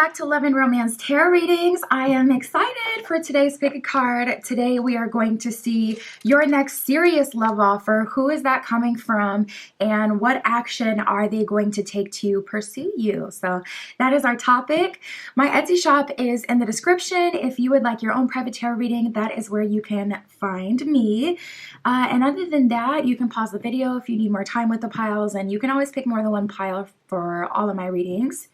back to Love and Romance Tarot Readings. I am excited for today's pick a card. Today we are going to see your next serious love offer. Who is that coming from? And what action are they going to take to pursue you? So that is our topic. My Etsy shop is in the description. If you would like your own private tarot reading, that is where you can find me. And other than that, you can pause the video if you need more time with the piles, and you can always pick more than one pile for all of my readings.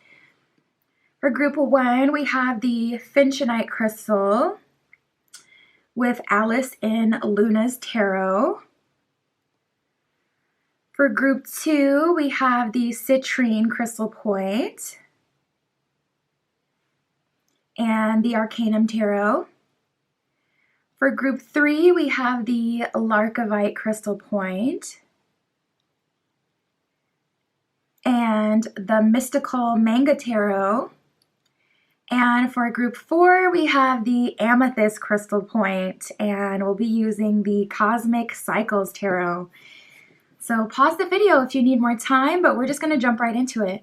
For group 1, we have the Finchonite crystal with Alice in Luna's Tarot. For group 2, we have the citrine crystal point and the Arcanum Tarot. For group 3, we have the Larkovite crystal point and the mystical Manga Tarot. And for group 4, we have the Amethyst crystal point, and we'll be using the Cosmic Cycles Tarot. So pause the video if you need more time, but we're just going to jump right into it.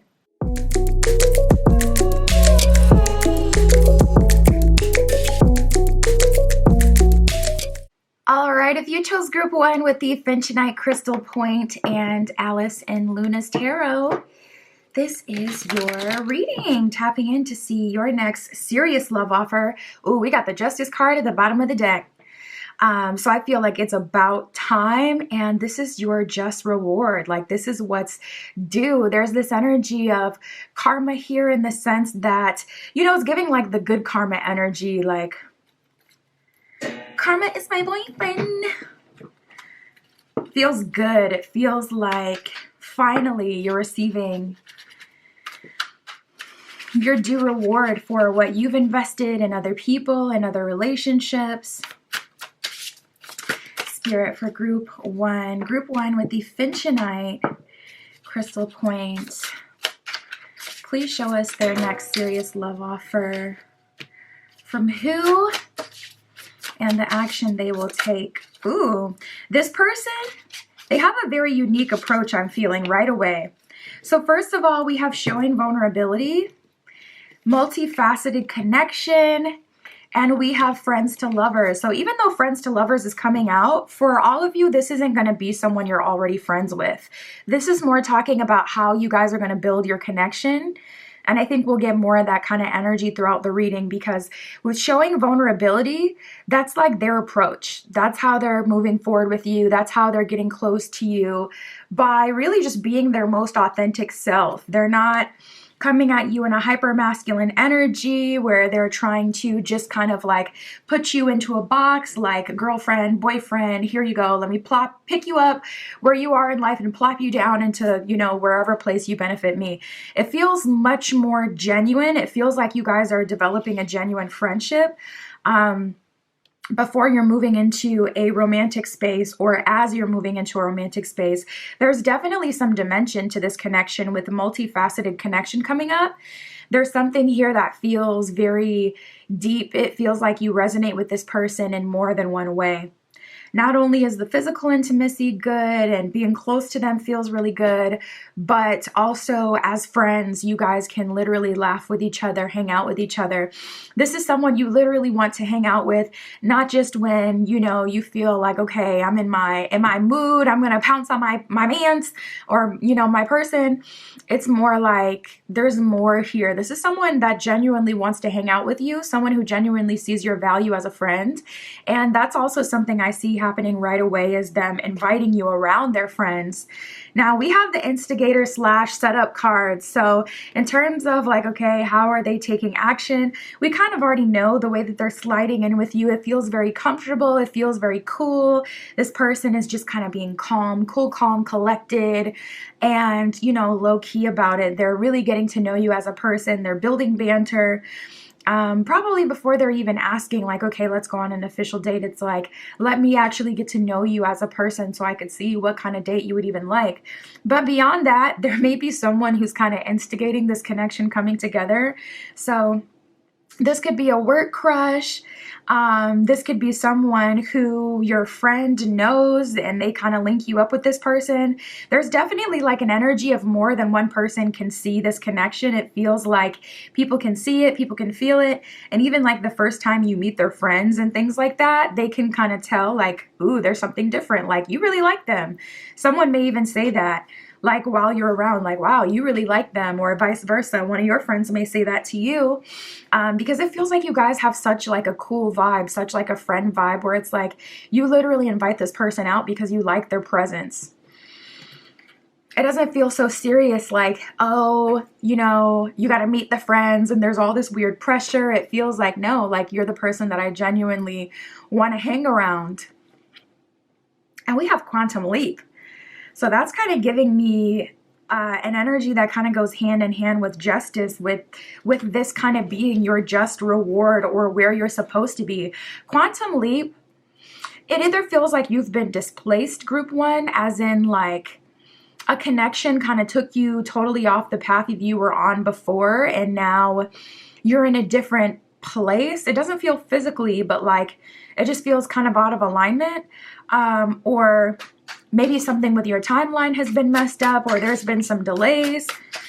All right, if you chose group 1 with the Finchonite crystal point and Alice in Luna's Tarot, this is your reading, tapping in to see your next serious love offer. Ooh, we got the Justice card at the bottom of the deck. So I feel like it's about time, and this is your just reward. Like, this is what's due. There's this energy of karma here in the sense that, you know, it's giving like the good karma energy, like, karma is my boyfriend. Feels good. It feels like finally you're receiving your due reward for what you've invested in other people and other relationships. Spirit for group 1. Group 1 with the Finchonite crystal point. Please show us their next serious love offer. From who? And the action they will take. Ooh, this person, they have a very unique approach, I'm feeling right away. So first of all, we have showing vulnerability, multifaceted connection, and we have friends to lovers. So even though friends to lovers is coming out, for all of you, this isn't going to be someone you're already friends with. This is more talking about how you guys are going to build your connection. And I think we'll get more of that kind of energy throughout the reading, because with showing vulnerability, that's like their approach. That's how they're moving forward with you. That's how they're getting close to you, by really just being their most authentic self. They're not coming at you in a hyper masculine energy where they're trying to just kind of like put you into a box, like girlfriend, boyfriend, here you go, let me pick you up where you are in life and plop you down into, you know, wherever place you benefit me. It feels much more genuine. It feels like you guys are developing a genuine friendship. Before you're moving into a romantic space, or as you're moving into a romantic space, there's definitely some dimension to this connection with a multifaceted connection coming up. There's something here that feels very deep. It feels like you resonate with this person in more than one way. Not only is the physical intimacy good and being close to them feels really good, but also as friends, you guys can literally laugh with each other, hang out with each other. This is someone you literally want to hang out with, not just when, you know, you feel like, okay, I'm in my mood, I'm going to pounce on my mans or, you know, my person. It's more like there's more here. This is someone that genuinely wants to hang out with you, someone who genuinely sees your value as a friend. And that's also something I see happening right away, is them inviting you around their friends. Now we have the instigator / setup cards. So in terms of like, okay, how are they taking action? We kind of already know the way that they're sliding in with you. It feels very comfortable. It feels very cool. This person is just kind of being calm, cool, calm, collected, and, you know, low key about it. They're really getting to know you as a person. They're building banter. Probably before they're even asking like, okay, let's go on an official date. It's like, let me actually get to know you as a person so I could see what kind of date you would even like. But beyond that, there may be someone who's kind of instigating this connection coming together. So This could be a work crush. This could be someone who your friend knows and they kind of link you up with this person. There's definitely like an energy of more than one person can see this connection. It feels like people can see it, people can feel it. And even like the first time you meet their friends and things like that, they can kind of tell like, ooh, there's something different. Like you really like them. Someone may even say that like while you're around, like, wow, you really like them, or vice versa. One of your friends may say that to you, because it feels like you guys have such like a cool vibe, such like a friend vibe, where it's like you literally invite this person out because you like their presence. It doesn't feel so serious like, oh, you know, you got to meet the friends and there's all this weird pressure. It feels like, no, like you're the person that I genuinely want to hang around. And we have quantum leap. So that's kind of giving me an energy that kind of goes hand in hand with justice, with this kind of being your just reward or where you're supposed to be. Quantum leap, it either feels like you've been displaced, group one, as in like a connection kind of took you totally off the path you were on before, and now you're in a different place. It doesn't feel physically, but like it just feels kind of out of alignment. Or maybe something with your timeline has been messed up, or there's been some delays,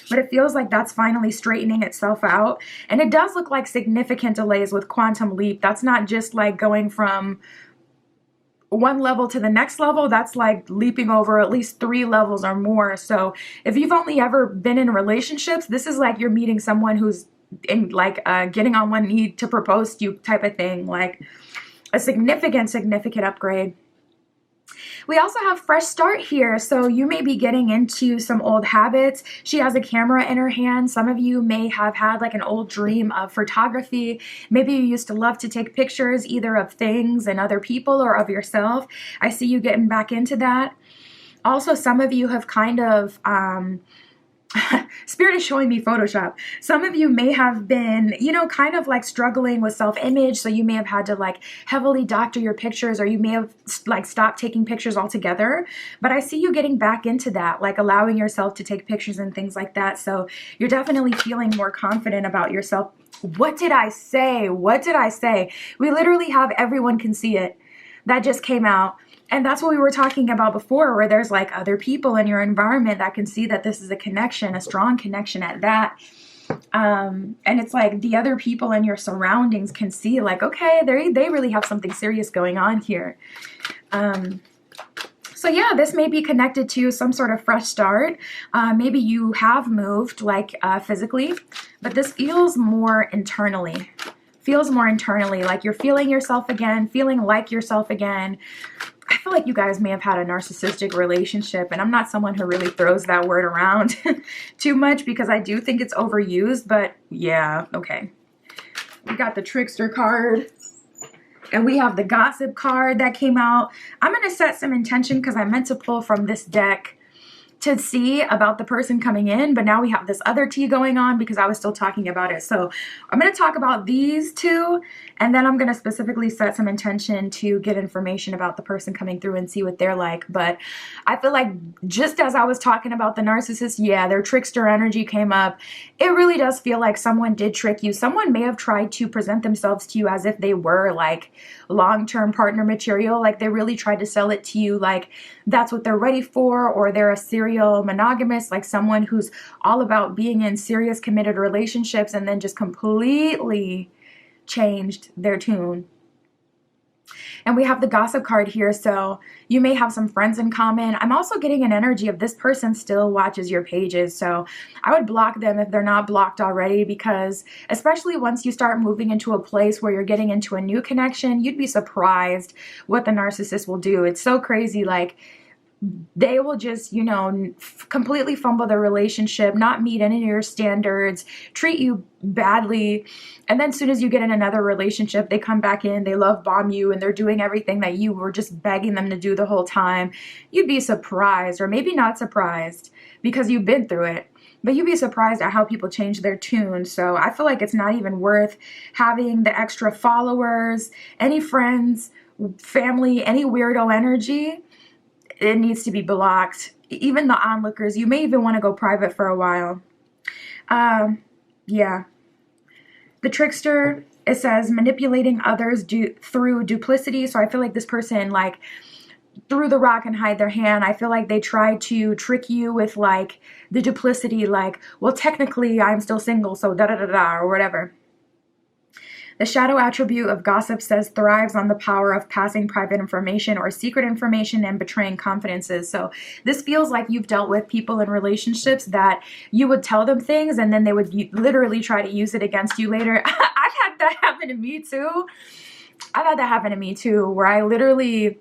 but it feels like that's finally straightening itself out. And it does look like significant delays with quantum leap. That's not just like going from one level to the next level. That's like leaping over at least 3 levels or more. So if you've only ever been in relationships, this is like you're meeting someone who's in like getting on one knee to propose to you type of thing, like a significant upgrade. We also have fresh start here, so you may be getting into some old habits. She has a camera in her hand. Some of you may have had like an old dream of photography. Maybe you used to love to take pictures either of things and other people or of yourself. I see you getting back into that. Also, some of you have kind of Spirit is showing me Photoshop. Some of you may have been, you know, kind of like struggling with self-image. So you may have had to like heavily doctor your pictures, or you may have like stopped taking pictures altogether. But I see you getting back into that, like allowing yourself to take pictures and things like that. So you're definitely feeling more confident about yourself. What did I say? What did I say? We literally have everyone can see it. That just came out. And that's what we were talking about before, where there's like other people in your environment that can see that this is a connection, a strong connection at that. And it's like the other people in your surroundings can see like, okay, they really have something serious going on here. So yeah, this may be connected to some sort of fresh start. Maybe you have moved like physically, but this feels more internally. Like you're feeling yourself again, feeling like yourself again. I feel like you guys may have had a narcissistic relationship, and I'm not someone who really throws that word around too much because I do think it's overused, but yeah, okay. We got the trickster card, and we have the gossip card that came out. I'm going to set some intention because I meant to pull from this deck to see about the person coming in, but now we have this other tea going on because I was still talking about it. So I'm going to talk about these two, and then I'm going to specifically set some intention to get information about the person coming through and see what they're like. But I feel like just as I was talking about the narcissist, yeah, their trickster energy came up. It really does feel like someone did trick you. Someone may have tried to present themselves to you as if they were like long-term partner material. Like they really tried to sell it to you like that's what they're ready for, or they're a serial monogamous, like someone who's all about being in serious committed relationships, and then just completely changed their tune. And we have the gossip card here, so you may have some friends in common. I'm also getting an energy of this person still watches your pages, so I would block them if they're not blocked already, because especially once you start moving into a place where you're getting into a new connection, you'd be surprised what the narcissist will do. It's so crazy, like they will just, you know, completely fumble the relationship, not meet any of your standards, treat you badly. And then as soon as you get in another relationship, they come back in, they love bomb you, and they're doing everything that you were just begging them to do the whole time. You'd be surprised, or maybe not surprised because you've been through it, but you'd be surprised at how people change their tune. So I feel like it's not even worth having the extra followers, any friends, family, any weirdo energy. It needs to be blocked. Even the onlookers, you may even want to go private for a while. Yeah. The trickster, it says manipulating others through duplicity. So I feel like this person like threw the rock and hide their hand. I feel like they tried to trick you with like the duplicity, like, well, technically I'm still single, so da da da da, or whatever. The shadow attribute of gossip says thrives on the power of passing private information or secret information and betraying confidences. So this feels like you've dealt with people in relationships that you would tell them things and then they would literally try to use it against you later. I've had that happen to me too. Where I literally...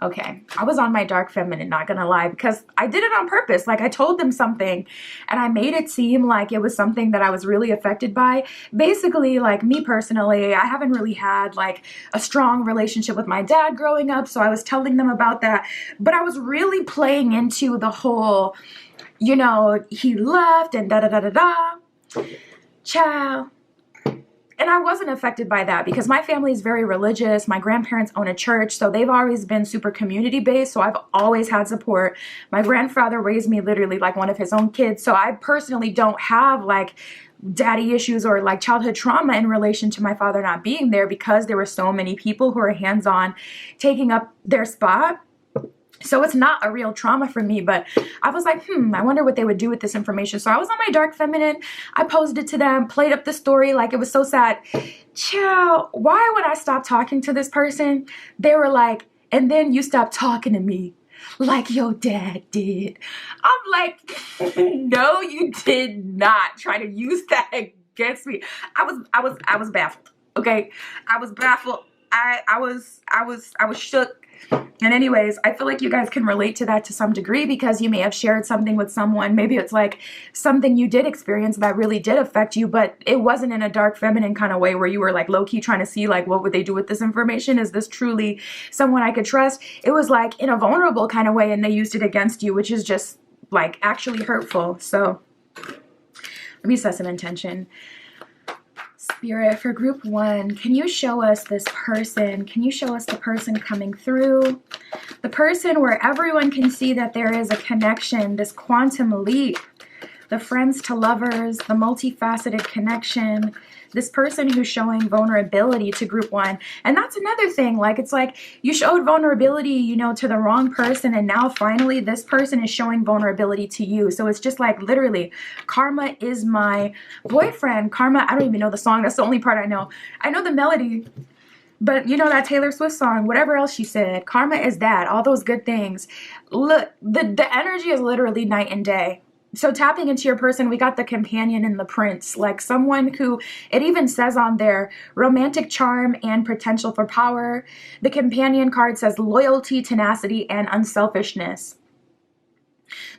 Okay, I was on my dark feminine, not gonna lie, because I did it on purpose. Like, I told them something and I made it seem like it was something that I was really affected by. Basically, like, me personally, I haven't really had like a strong relationship with my dad growing up, so I was telling them about that, but I was really playing into the whole, you know, he left and da da da da da. Ciao. And I wasn't affected by that because my family is very religious. My grandparents own a church, so they've always been super community-based, so I've always had support. My grandfather raised me literally like one of his own kids, so I personally don't have like daddy issues or like childhood trauma in relation to my father not being there because there were so many people who are hands-on taking up their spot. So it's not a real trauma for me, but I was like, I wonder what they would do with this information. So I was on my dark feminine. I posed it to them, played up the story like it was so sad. Chill. Why would I stop talking to this person? They were like, and then you stopped talking to me like your dad did. I'm like, no, you did not try to use that against me. I was baffled. Okay. I was baffled. I was shook. And anyways, I feel like you guys can relate to that to some degree because you may have shared something with someone. Maybe it's like something you did experience that really did affect you, but it wasn't in a dark feminine kind of way where you were like low-key trying to see like what would they do with this information? Is this truly someone I could trust? It was like in a vulnerable kind of way and they used it against you, which is just like actually hurtful. So let me set some intention. Spirit, for group 1, can you show us this person? Can you show us the person coming through? The person where everyone can see that there is a connection, this quantum leap, the friends to lovers, the multifaceted connection, this person who's showing vulnerability to group 1. And that's another thing. Like, it's like you showed vulnerability, you know, to the wrong person. And now finally this person is showing vulnerability to you. So it's just like literally karma is my boyfriend. Karma. I don't even know the song. That's the only part I know. I know the melody, but you know that Taylor Swift song, whatever else she said, karma is that, all those good things. Look, the energy is literally night and day. So tapping into your person, we got the companion and the prince, like someone who, it even says on there, romantic charm and potential for power. The companion card says loyalty, tenacity, and unselfishness.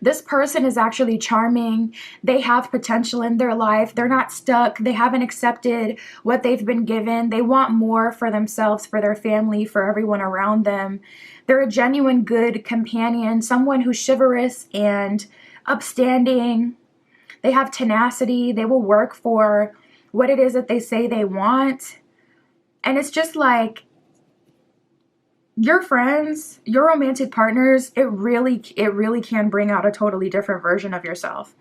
This person is actually charming. They have potential in their life. They're not stuck. They haven't accepted what they've been given. They want more for themselves, for their family, for everyone around them. They're a genuine good companion, someone who's chivalrous and upstanding. They have tenacity. They will work for what it is that they say they want. And it's just like your friends, your romantic partners, it really can bring out a totally different version of yourself.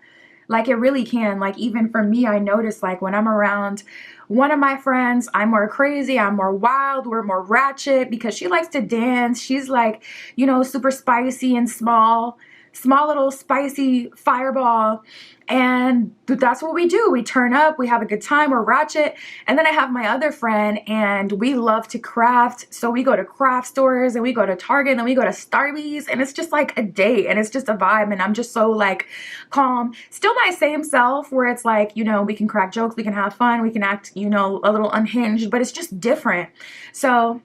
Like, it really can. Like, even for me, I notice like when I'm around one of my friends, I'm more crazy, I'm more wild, we're more ratchet because she likes to dance. She's like, you know, super spicy and small little spicy fireball. And that's what we do. We turn up, we have a good time, we're ratchet. And then I have my other friend and we love to craft. So we go to craft stores and we go to Target and then we go to Starbucks and it's just like a date and it's just a vibe. And I'm just so like calm, still my same self where it's like, you know, we can crack jokes, we can have fun, we can act, you know, a little unhinged, but it's just different. So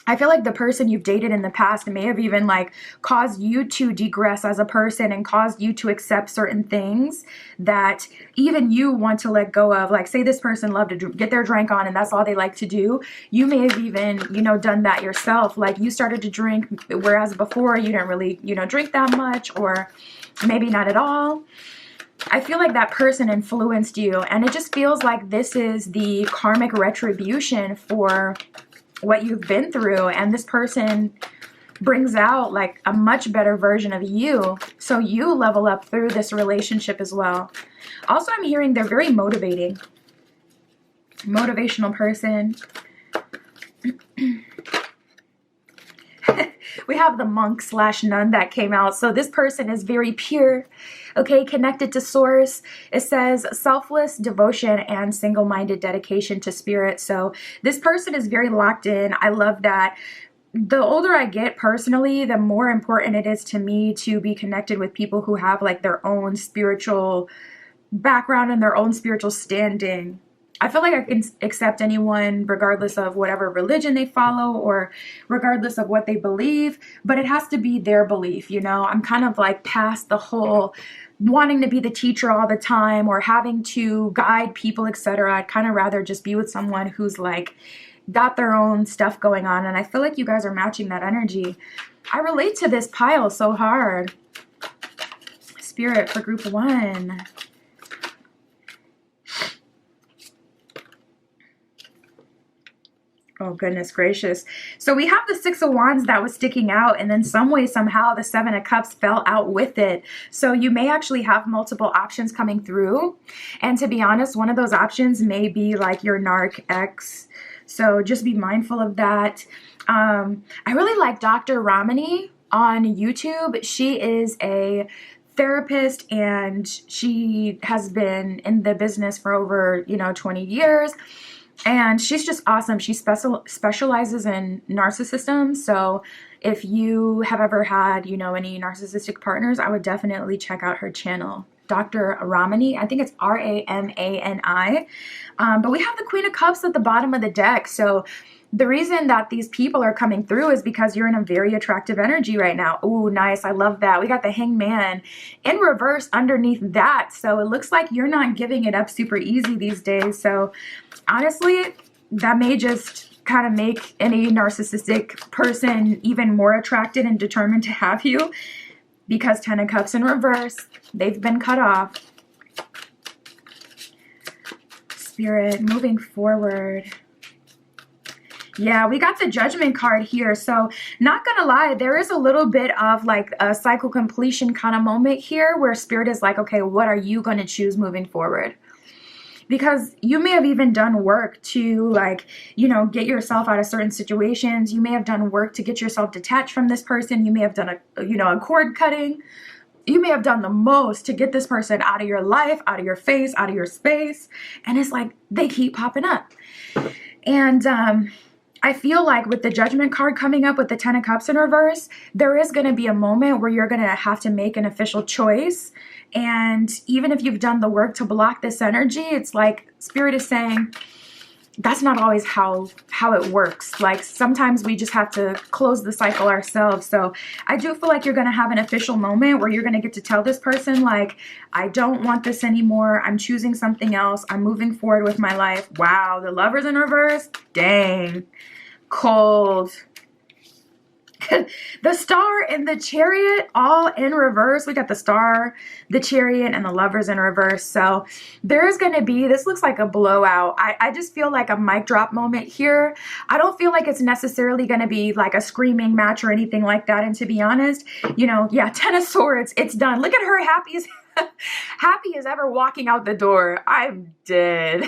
I feel like the person you've dated in the past may have even like caused you to degress as a person and caused you to accept certain things that even you want to let go of. Like, say this person loved to get their drink on and that's all they like to do. You may have even, you know, done that yourself. Like, you started to drink, whereas before you didn't really, you know, drink that much or maybe not at all. I feel like that person influenced you, and it just feels like this is the karmic retribution for what you've been through, and this person brings out like a much better version of you, so you level up through this relationship as well. Also, I'm hearing they're very motivating. Motivational person. We have the monk / nun that came out. So this person is very pure, okay, connected to source. It says selfless devotion and single-minded dedication to spirit. So this person is very locked in. I love that. The older I get personally, the more important it is to me to be connected with people who have like their own spiritual background and their own spiritual standing. I feel like I can accept anyone regardless of whatever religion they follow or regardless of what they believe, but it has to be their belief, you know? I'm kind of like past the whole wanting to be the teacher all the time or having to guide people, etc. I'd kind of rather just be with someone who's like got their own stuff going on, and I feel like you guys are matching that energy. I relate to this pile so hard. Spirit for group 1. Oh, goodness gracious. So we have the 6 of Wands that was sticking out, and then some way, somehow, the 7 of Cups fell out with it. So you may actually have multiple options coming through. And to be honest, one of those options may be like your narc ex. So just be mindful of that. I really like Dr. Ramani on YouTube. She is a therapist, and she has been in the business for over, 20 years. And she's just awesome. She specializes in narcissism. So if you have ever had, any narcissistic partners, I would definitely check out her channel. Dr. Ramani, I think it's Ramani. But we have the Queen of Cups at the bottom of the deck. So the reason that these people are coming through is because you're in a very attractive energy right now. Ooh, nice. I love that. We got the Hangman in reverse underneath that. So it looks like you're not giving it up super easy these days. So honestly, that may just kind of make any narcissistic person even more attracted and determined to have you, because 10 of Cups in reverse, they've been cut off. Spirit, moving forward. Yeah, we got the Judgment card here. So not gonna lie, there is a little bit of like a cycle completion kind of moment here where Spirit is like, okay, what are you going to choose moving forward? Because you may have even done work to like, get yourself out of certain situations. You may have done work to get yourself detached from this person. You may have done a cord cutting. You may have done the most to get this person out of your life, out of your face, out of your space. And it's like, they keep popping up. And, I feel like with the Judgment card coming up with the 10 of Cups in reverse, there is going to be a moment where you're going to have to make an official choice. And even if you've done the work to block this energy, it's like Spirit is saying, that's not always how it works. Like sometimes we just have to close the cycle ourselves. So I do feel like you're going to have an official moment where you're going to get to tell this person like, I don't want this anymore. I'm choosing something else. I'm moving forward with my life. Wow. The Lovers in reverse. Dang. Cold. The Star and the Chariot all in reverse. We got the Star, the Chariot, and the Lovers in reverse. So there's going to be, this looks like a blowout. I just feel like a mic drop moment here. I don't feel like it's necessarily going to be like a screaming match or anything like that. And to be honest, yeah, 10 of Swords, it's done. Look at her happy as ever walking out the door. I'm dead.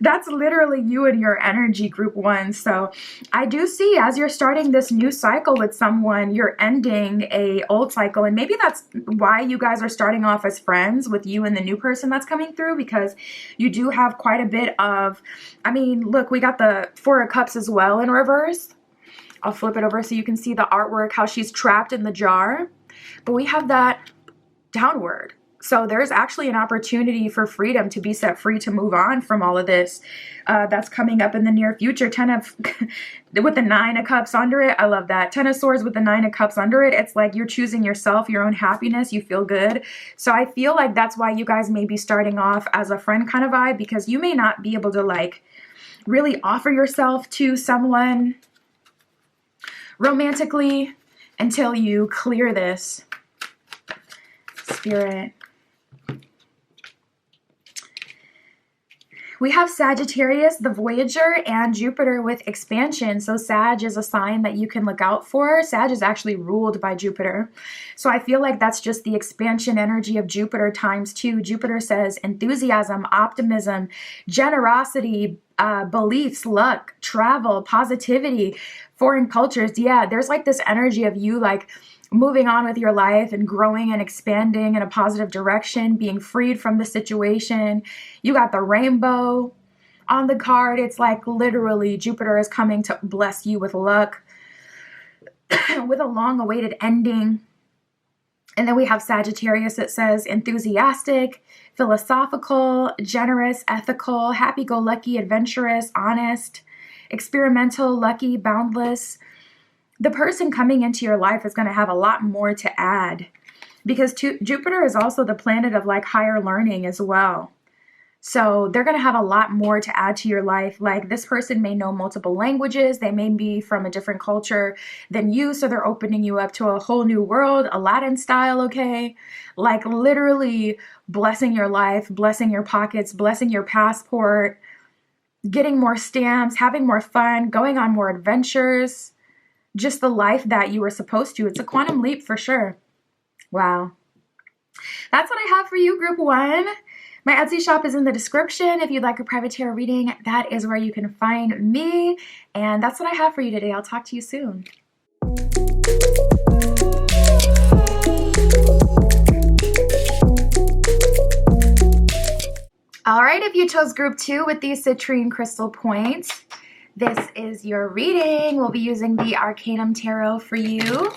That's literally you and your energy, group 1. So I do see as you're starting this new cycle with someone, you're ending a old cycle. And maybe that's why you guys are starting off as friends with you and the new person that's coming through, because you do have quite a bit of, look, we got the 4 of Cups as well in reverse. I'll flip it over so you can see the artwork, how she's trapped in the jar. But we have that downward. So there's actually an opportunity for freedom, to be set free, to move on from all of this that's coming up in the near future. 10 of with the 9 of Cups under it. I love that. 10 of Swords with the 9 of Cups under it. It's like you're choosing yourself, your own happiness. You feel good. So I feel like that's why you guys may be starting off as a friend kind of vibe, because you may not be able to like really offer yourself to someone romantically until you clear this. Spirit. We have Sagittarius, the Voyager, and Jupiter with expansion. So Sag is a sign that you can look out for. Sag is actually ruled by Jupiter. So I feel like that's just the expansion energy of Jupiter times 2. Jupiter says enthusiasm, optimism, generosity, beliefs, luck, travel, positivity, foreign cultures. Yeah, there's like this energy of you like moving on with your life and growing and expanding in a positive direction, being freed from the situation. You got the rainbow on the card. It's like literally Jupiter is coming to bless you with luck, with a long-awaited ending. And then we have Sagittarius that says enthusiastic, philosophical, generous, ethical, happy-go-lucky, adventurous, honest, experimental, lucky, boundless. The person coming into your life is going to have a lot more to add, because Jupiter is also the planet of like higher learning as well. So they're going to have a lot more to add to your life. Like this person may know multiple languages. They may be from a different culture than you. So they're opening you up to a whole new world, Aladdin style, okay? Like literally blessing your life, blessing your pockets, blessing your passport, getting more stamps, having more fun, going on more adventures, just the life that you were supposed to. It's a quantum leap for sure. Wow. That's what I have for you, group one. My Etsy shop is in the description. If you'd like a private tarot reading, that is where you can find me. And that's what I have for you today. I'll talk to you soon. All right, if you chose group two with these citrine crystal points, this is your reading. We'll be using the Arcanum Tarot for you.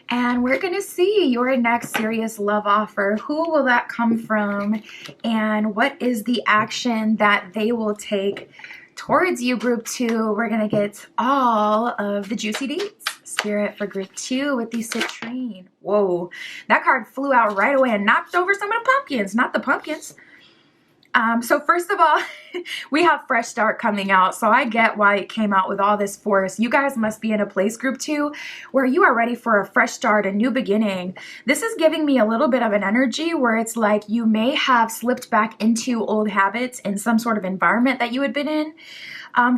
And we're going to see your next serious love offer. Who will that come from? And what is the action that they will take towards you, group two? We're going to get all of the juicy deets. Spirit for group two with the citrine. Whoa, that card flew out right away and knocked over some of the pumpkins, not the pumpkins. So first of all, we have Fresh Start coming out. So I get why it came out with all this force. You guys must be in a place, group two, where you are ready for a fresh start, a new beginning. This is giving me a little bit of an energy where it's like you may have slipped back into old habits in some sort of environment that you had been in.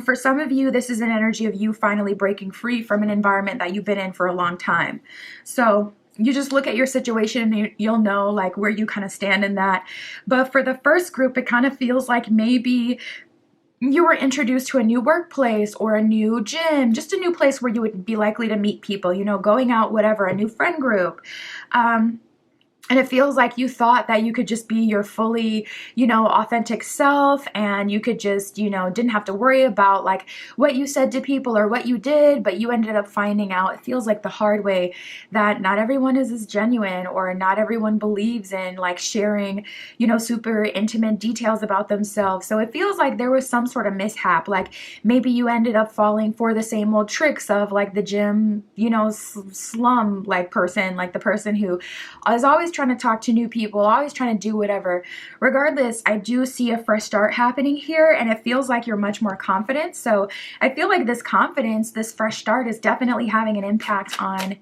For some of you, this is an energy of you finally breaking free from an environment that you've been in for a long time. So you just look at your situation and you'll know like where you kind of stand in that. But for the first group, it kind of feels like maybe you were introduced to a new workplace or a new gym, just a new place where you would be likely to meet people, you know, going out, whatever, a new friend group. And it feels like you thought that you could just be your fully, you know, authentic self, and you could just, you know, didn't have to worry about like what you said to people or what you did, but you ended up finding out, it feels like the hard way, that not everyone is as genuine, or not everyone believes in like sharing, you know, super intimate details about themselves. So it feels like there was some sort of mishap. Like maybe you ended up falling for the same old tricks of like the gym, you know, slum like person, like the person who is always trying to talk to new people, always trying to do whatever. Regardless, I do see a fresh start happening here, and it feels like you're much more confident. So I feel like this confidence, this fresh start is definitely having an impact on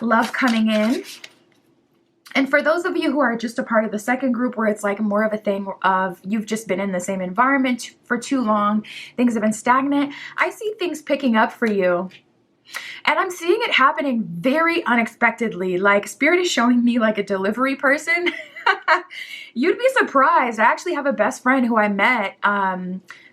love coming in. And for those of you who are just a part of the second group, where it's like more of a thing of you've just been in the same environment for too long, things have been stagnant, I see things picking up for you. And I'm seeing it happening very unexpectedly. Like Spirit is showing me like a delivery person. You'd be surprised. I actually have a best friend who I met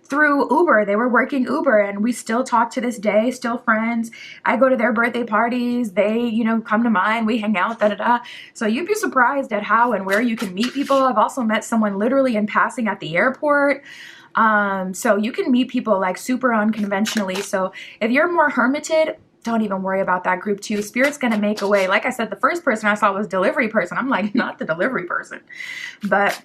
through Uber. They were working Uber, and we still talk to this day, still friends. I go to their birthday parties. They, you know, come to mine. We hang out, da-da-da. So you'd be surprised at how and where you can meet people. I've also met someone literally in passing at the airport. So you can meet people like super unconventionally. So if you're more hermited, don't even worry about that, group two. Spirit's going to make a way. Like I said, the first person I saw was delivery person. I'm like, not the delivery person. But,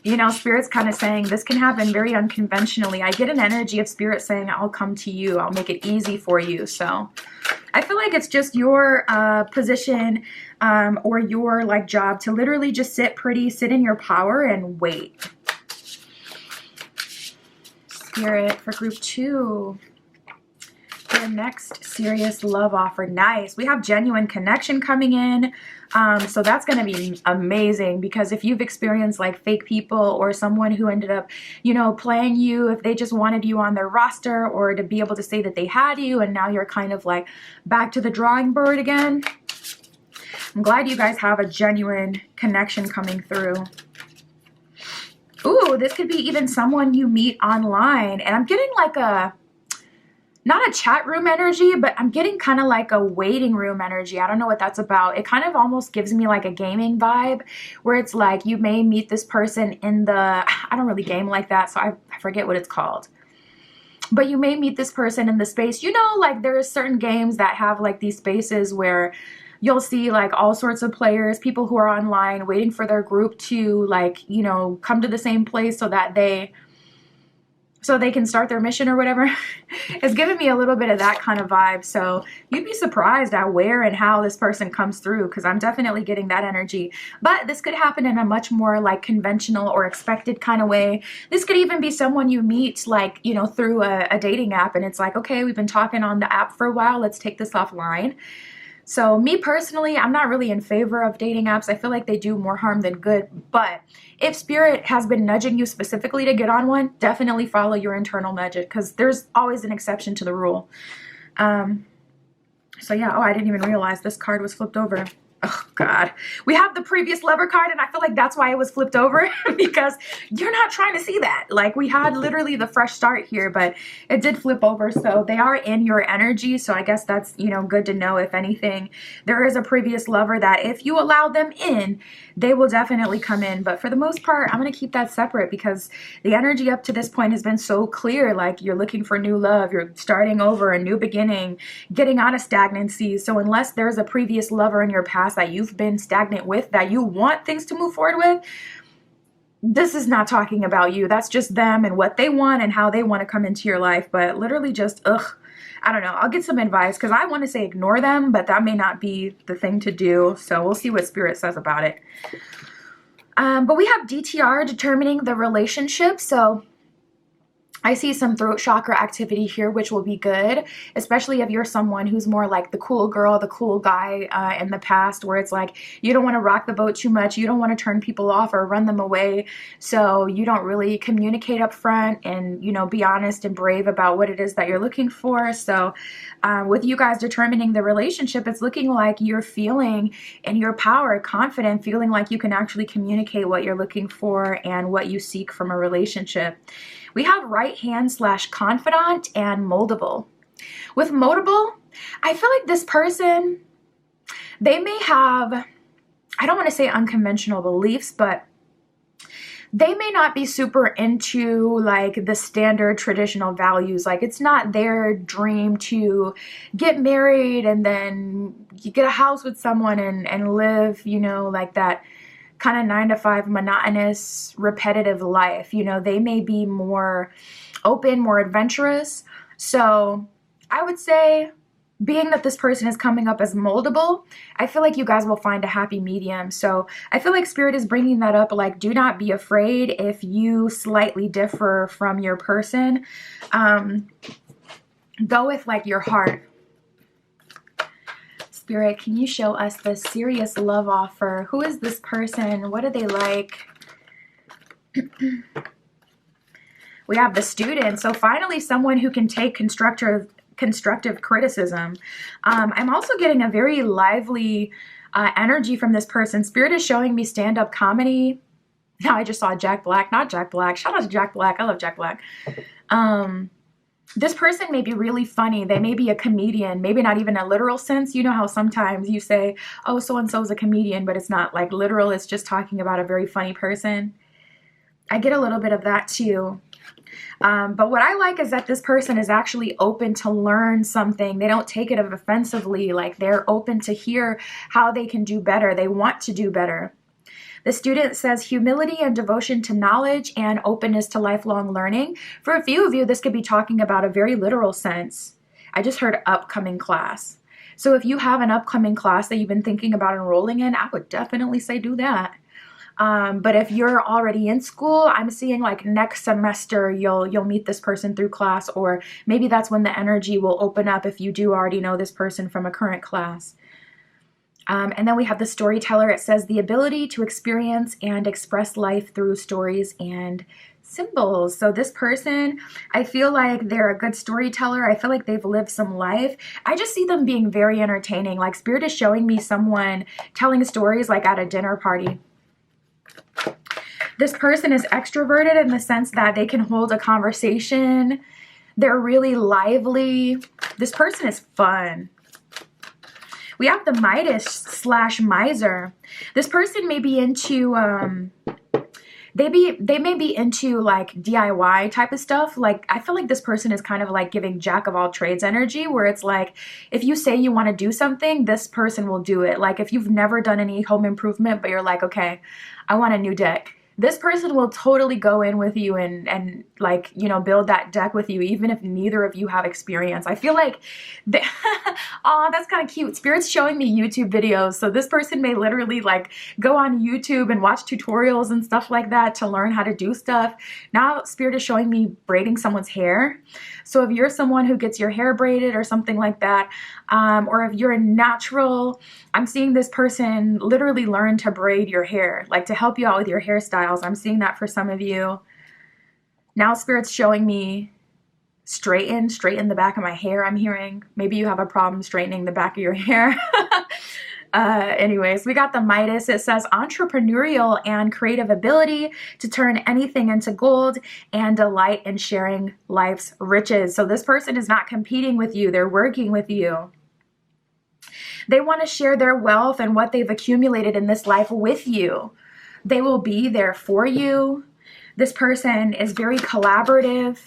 you know, Spirit's kind of saying this can happen very unconventionally. I get an energy of Spirit saying, I'll come to you. I'll make it easy for you. So I feel like it's just your position or your like job to literally just sit pretty, sit in your power and wait. Spirit for group two, your next serious love offer. Nice. We have genuine connection coming in. So that's going to be amazing, because if you've experienced like fake people or someone who ended up, you know, playing you, if they just wanted you on their roster or to be able to say that they had you, and now you're kind of like back to the drawing board again. I'm glad you guys have a genuine connection coming through. Ooh, this could be even someone you meet online. And I'm getting like not a chat room energy, but I'm getting kind of like a waiting room energy. I don't know what that's about. It kind of almost gives me like a gaming vibe where it's like you may meet this person in the, I don't really game like that, so I forget what it's called. But you may meet this person in the space, you know, like there are certain games that have like these spaces where you'll see like all sorts of players, people who are online waiting for their group to like, you know, come to the same place so that they can start their mission or whatever. It's giving me a little bit of that kind of vibe. So you'd be surprised at where and how this person comes through, because I'm definitely getting that energy. But this could happen in a much more like conventional or expected kind of way. This could even be someone you meet like, you know, through a dating app, and it's like, okay, we've been talking on the app for a while, let's take this offline. So me personally, I'm not really in favor of dating apps. I feel like they do more harm than good. But if Spirit has been nudging you specifically to get on one, definitely follow your internal nudge, because there's always an exception to the rule. So yeah, oh, I didn't even realize this card was flipped over. Oh God, we have the previous lover card, and I feel like that's why it was flipped over because you're not trying to see that. Like we had literally the fresh start here, but it did flip over. So they are in your energy. So I guess that's, you know, good to know. If anything, there is a previous lover that if you allow them in, they will definitely come in. But for the most part, I'm going to keep that separate because the energy up to this point has been so clear. Like you're looking for new love, you're starting over, a new beginning, getting out of stagnancy. So unless there's a previous lover in your past that you've been stagnant with, that you want things to move forward with, this is not talking about you. That's just them and what they want and how they want to come into your life. But literally just, I don't know. I'll get some advice because I want to say ignore them, but that may not be the thing to do. So we'll see what Spirit says about it. But we have DTR, determining the relationship. So I see some throat chakra activity here, which will be good, especially if you're someone who's more like the cool girl, the cool guy in the past, where it's like you don't want to rock the boat too much. You don't want to turn people off or run them away. So you don't really communicate up front and, you know, be honest and brave about what it is that you're looking for. So with you guys determining the relationship, it's looking like you're feeling in your power, confident, feeling like you can actually communicate what you're looking for and what you seek from a relationship. We have right hand / confidant and moldable. With moldable, I feel like this person, they may have, I don't want to say unconventional beliefs, but they may not be super into like the standard traditional values. Like it's not their dream to get married and then you get a house with someone and live, you know, like that kind of 9-to-5 monotonous repetitive life. You know, they may be more open, more adventurous. So I would say, being that this person is coming up as moldable, I feel like you guys will find a happy medium. So I feel like Spirit is bringing that up, like do not be afraid if you slightly differ from your person. Go with like your heart. Spirit, can you show us the serious love offer? Who is this person? What are they like? We have the student. So finally someone who can take constructive criticism. I'm also getting a very lively energy from this person. Spirit is showing me stand-up comedy. Now I just saw Jack Black, not Jack Black. Shout out to Jack Black. I love Jack Black. This person may be really funny. They may be a comedian, maybe not even a literal sense. You know how sometimes you say, oh, so-and-so is a comedian, but it's not like literal. It's just talking about a very funny person. I get a little bit of that too. But what I like is that this person is actually open to learn something. They don't take it offensively. Like they're open to hear how they can do better. They want to do better. The student says humility and devotion to knowledge and openness to lifelong learning. For a few of you, this could be talking about a very literal sense. I just heard upcoming class. So if you have an upcoming class that you've been thinking about enrolling in, I would definitely say do that. But if you're already in school, I'm seeing like next semester you'll meet this person through class, or maybe that's when the energy will open up if you do already know this person from a current class. And then we have the storyteller. It says the ability to experience and express life through stories and symbols. So this person, I feel like they're a good storyteller. I feel like they've lived some life. I just see them being very entertaining. Like Spirit is showing me someone telling stories like at a dinner party. This person is extroverted in the sense that they can hold a conversation. They're really lively. This person is fun. We have the Midas / miser. This person may be into, they may be into like DIY type of stuff. Like, I feel like this person is kind of like giving jack of all trades energy, where it's like, if you say you want to do something, this person will do it. Like, if you've never done any home improvement, but you're like, okay, I want a new deck. This person will totally go in with you and like, you know, build that deck with you, even if neither of you have experience. I feel like, oh, that's kind of cute. Spirit's showing me YouTube videos. So this person may literally like go on YouTube and watch tutorials and stuff like that to learn how to do stuff. Now Spirit is showing me braiding someone's hair. So if you're someone who gets your hair braided or something like that, or if you're a natural, I'm seeing this person literally learn to braid your hair, like to help you out with your hairstyles. I'm seeing that for some of you. Now Spirit's showing me straighten the back of my hair. I'm hearing maybe you have a problem straightening the back of your hair. Anyways, we got the Midas. It says entrepreneurial and creative ability to turn anything into gold and delight in sharing life's riches. So this person is not competing with you. They're working with you. They want to share their wealth and what they've accumulated in this life with you. They will be there for you. This person is very collaborative.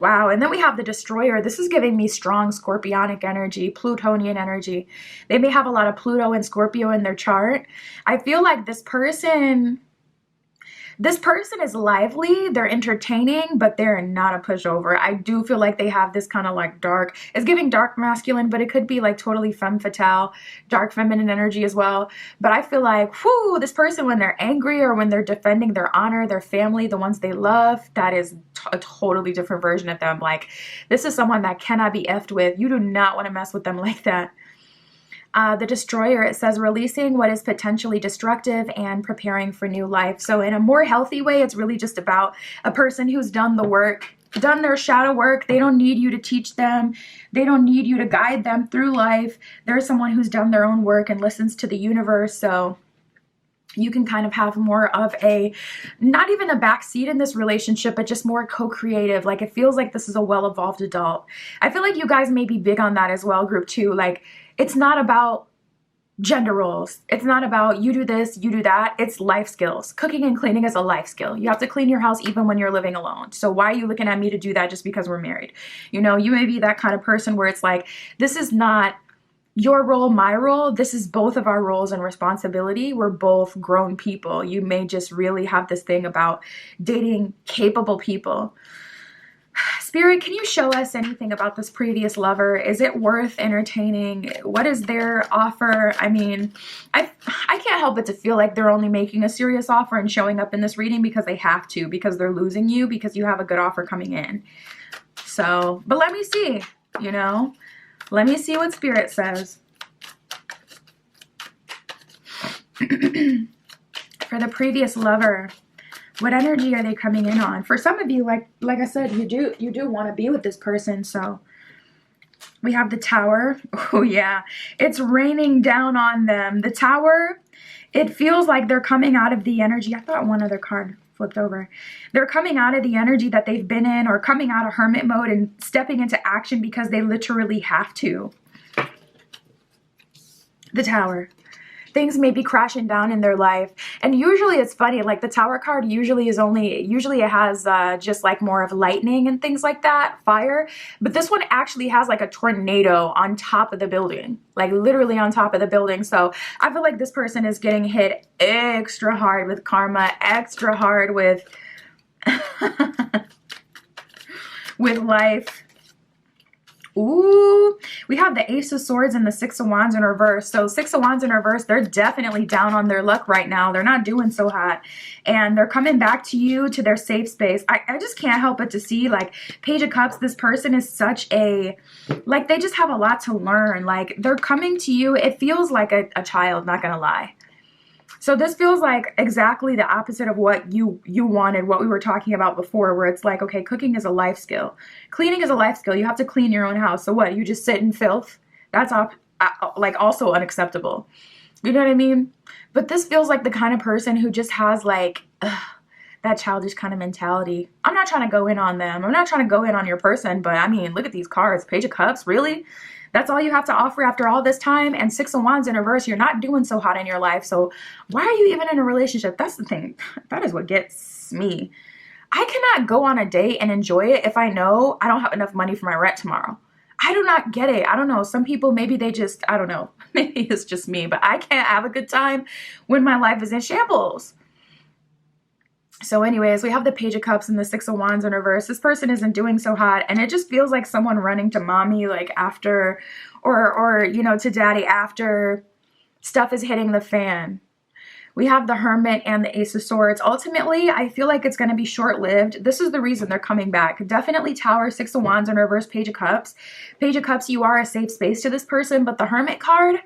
Wow, and then we have the Destroyer. This is giving me strong Scorpionic energy, Plutonian energy. They may have a lot of Pluto and Scorpio in their chart. I feel like this person is lively, they're entertaining, but they're not a pushover. I do feel like they have this kind of like dark, it's giving dark masculine, but it could be like totally femme fatale, dark feminine energy as well. But I feel like, whoo, this person, when they're angry or when they're defending their honor, their family, the ones they love, that is a totally different version of them. Like, this is someone that cannot be effed with. You do not want to mess with them like that. The Destroyer, it says releasing what is potentially destructive and preparing for new life. So in a more healthy way, it's really just about a person who's done the work, done their shadow work. They don't need you to teach them. They don't need you to guide them through life. There's someone who's done their own work and listens to the universe. So you can kind of have more of a, not even a backseat in this relationship, but just more co-creative. Like, it feels like this is a well-evolved adult. I feel like you guys may be big on that as well, group 2. Like, it's not about gender roles. It's not about you do this, you do that. It's life skills. Cooking and cleaning is a life skill. You have to clean your house even when you're living alone. So why are you looking at me to do that just because we're married? You know, you may be that kind of person where it's like, this is not your role, my role. This is both of our roles and responsibility. We're both grown people. You may just really have this thing about dating capable people. Spirit, can you show us anything about this previous lover? Is it worth entertaining? What is their offer? I mean, I can't help but to feel like they're only making a serious offer and showing up in this reading because they have to, because they're losing you, because you have a good offer coming in. So, but let me see, you know, let me see what Spirit says. For the previous lover, what energy are they coming in on? For some of you, like I said, you do want to be with this person. So we have the Tower. Oh yeah, it's raining down on them. The Tower, it feels like they're coming out of the energy. I thought one other card flipped over. They're coming out of the energy that they've been in, or coming out of hermit mode and stepping into action because they literally have to. The Tower. Things may be crashing down in their life. And usually it's funny, like the Tower card usually it has just like more of lightning and things like that, fire. But this one actually has like a tornado on top of the building, like literally on top of the building. So I feel like this person is getting hit extra hard with karma, extra hard with, with life. Ooh, we have the Ace of Swords and the Six of Wands in reverse. So Six of Wands in reverse, they're definitely down on their luck right now. They're not doing so hot. And they're coming back to you, to their safe space. I just can't help but to see, like, Page of Cups, this person is such a, like, they just have a lot to learn. Like, they're coming to you. It feels like a child, not gonna lie. So this feels like exactly the opposite of what you wanted, what we were talking about before, where it's like, okay, cooking is a life skill. Cleaning is a life skill. You have to clean your own house. So what? You just sit in filth? That's like also unacceptable. You know what I mean? But this feels like the kind of person who just has like that childish kind of mentality. I'm not trying to go in on them. I'm not trying to go in on your person, but I mean, look at these cards. Page of Cups, really? That's all you have to offer after all this time? And Six of Wands in reverse, you're not doing so hot in your life. So why are you even in a relationship? That's the thing. That is what gets me. I cannot go on a date and enjoy it if I know I don't have enough money for my rent tomorrow. I do not get it. I don't know. Some people, maybe they just, I don't know. Maybe it's just me, but I can't have a good time when my life is in shambles. So anyways, we have the Page of Cups and the Six of Wands in reverse. This person isn't doing so hot, and it just feels like someone running to mommy like after, or you know, to daddy after stuff is hitting the fan. We have the Hermit and the Ace of Swords. Ultimately, I feel like it's going to be short-lived. This is the reason they're coming back. Definitely Tower, Six of Wands in reverse, Page of Cups. Page of Cups, you are a safe space to this person, but the Hermit card,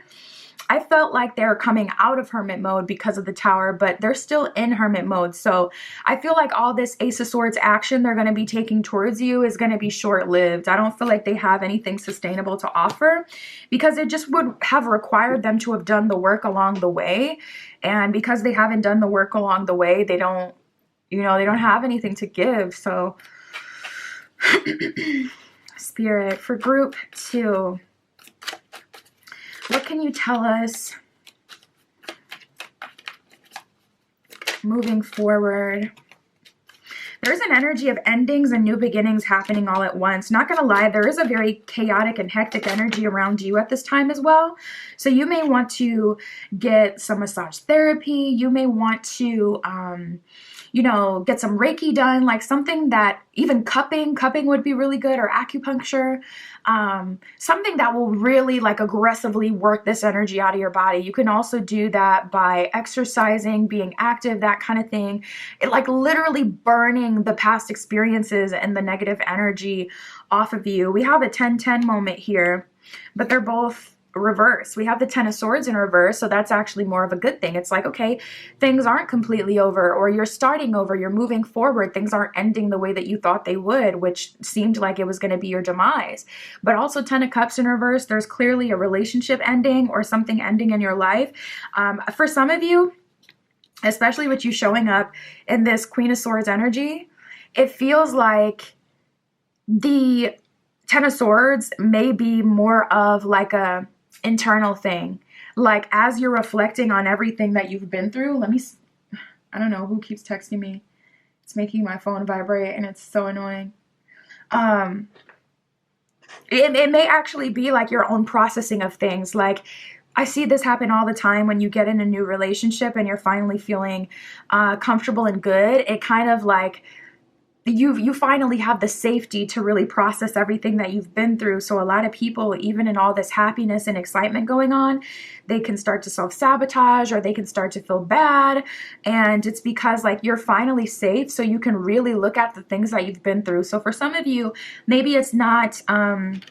I felt like they're coming out of hermit mode because of the Tower, but they're still in hermit mode. So I feel like all this Ace of Swords action they're going to be taking towards you is going to be short-lived. I don't feel like they have anything sustainable to offer because it just would have required them to have done the work along the way. And because they haven't done the work along the way, they don't, you know, they don't have anything to give. So Spirit, for group 2, what can you tell us moving forward? There's an energy of endings and new beginnings happening all at once. Not going to lie, there is a very chaotic and hectic energy around you at this time as well. So you may want to get some massage therapy. You may want to, you know, get some Reiki done, like something that, even cupping would be really good, or acupuncture, something that will really like aggressively work this energy out of your body. You can also do that by exercising, being active, that kind of thing. It like literally burning the past experiences and the negative energy off of you. We have a 10-10 moment here, but they're both reverse. We have the Ten of Swords in reverse, so that's actually more of a good thing. It's like, okay, things aren't completely over, or you're starting over, you're moving forward, things aren't ending the way that you thought they would, which seemed like it was going to be your demise. But also Ten of Cups in reverse, there's clearly a relationship ending or something ending in your life. For some of you, especially with you showing up in this Queen of Swords energy, it feels like the Ten of Swords may be more of like a internal thing. Like as you're reflecting on everything that you've been through, I don't know who keeps texting me. It's making my phone vibrate and it's so annoying. It may actually be like your own processing of things. Like I see this happen all the time when you get in a new relationship and you're finally feeling comfortable and good. It kind of like you finally have the safety to really process everything that you've been through. So a lot of people, even in all this happiness and excitement going on, they can start to self-sabotage, or they can start to feel bad. And it's because like you're finally safe, so you can really look at the things that you've been through. So for some of you, maybe it's not in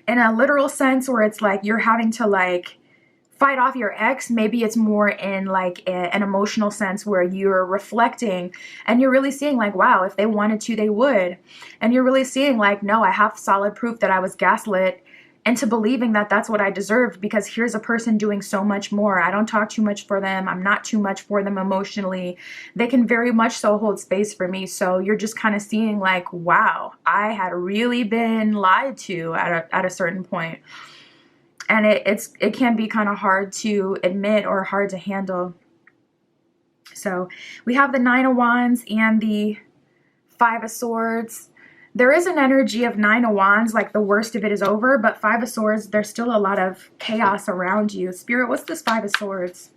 a literal sense where it's like you're having to like fight off your ex. Maybe it's more in like an emotional sense where you're reflecting and you're really seeing like, wow, if they wanted to, they would. And you're really seeing like, no, I have solid proof that I was gaslit into believing that that's what I deserved, because here's a person doing so much more. I don't talk too much for them. I'm not too much for them emotionally. They can very much so hold space for me. So you're just kind of seeing like, wow, I had really been lied to at a certain point. And it can be kind of hard to admit or hard to handle. So we have the Nine of Wands and the Five of Swords. There is an energy of Nine of Wands, like the worst of it is over, but Five of Swords, there's still a lot of chaos around you. Spirit, what's this Five of Swords?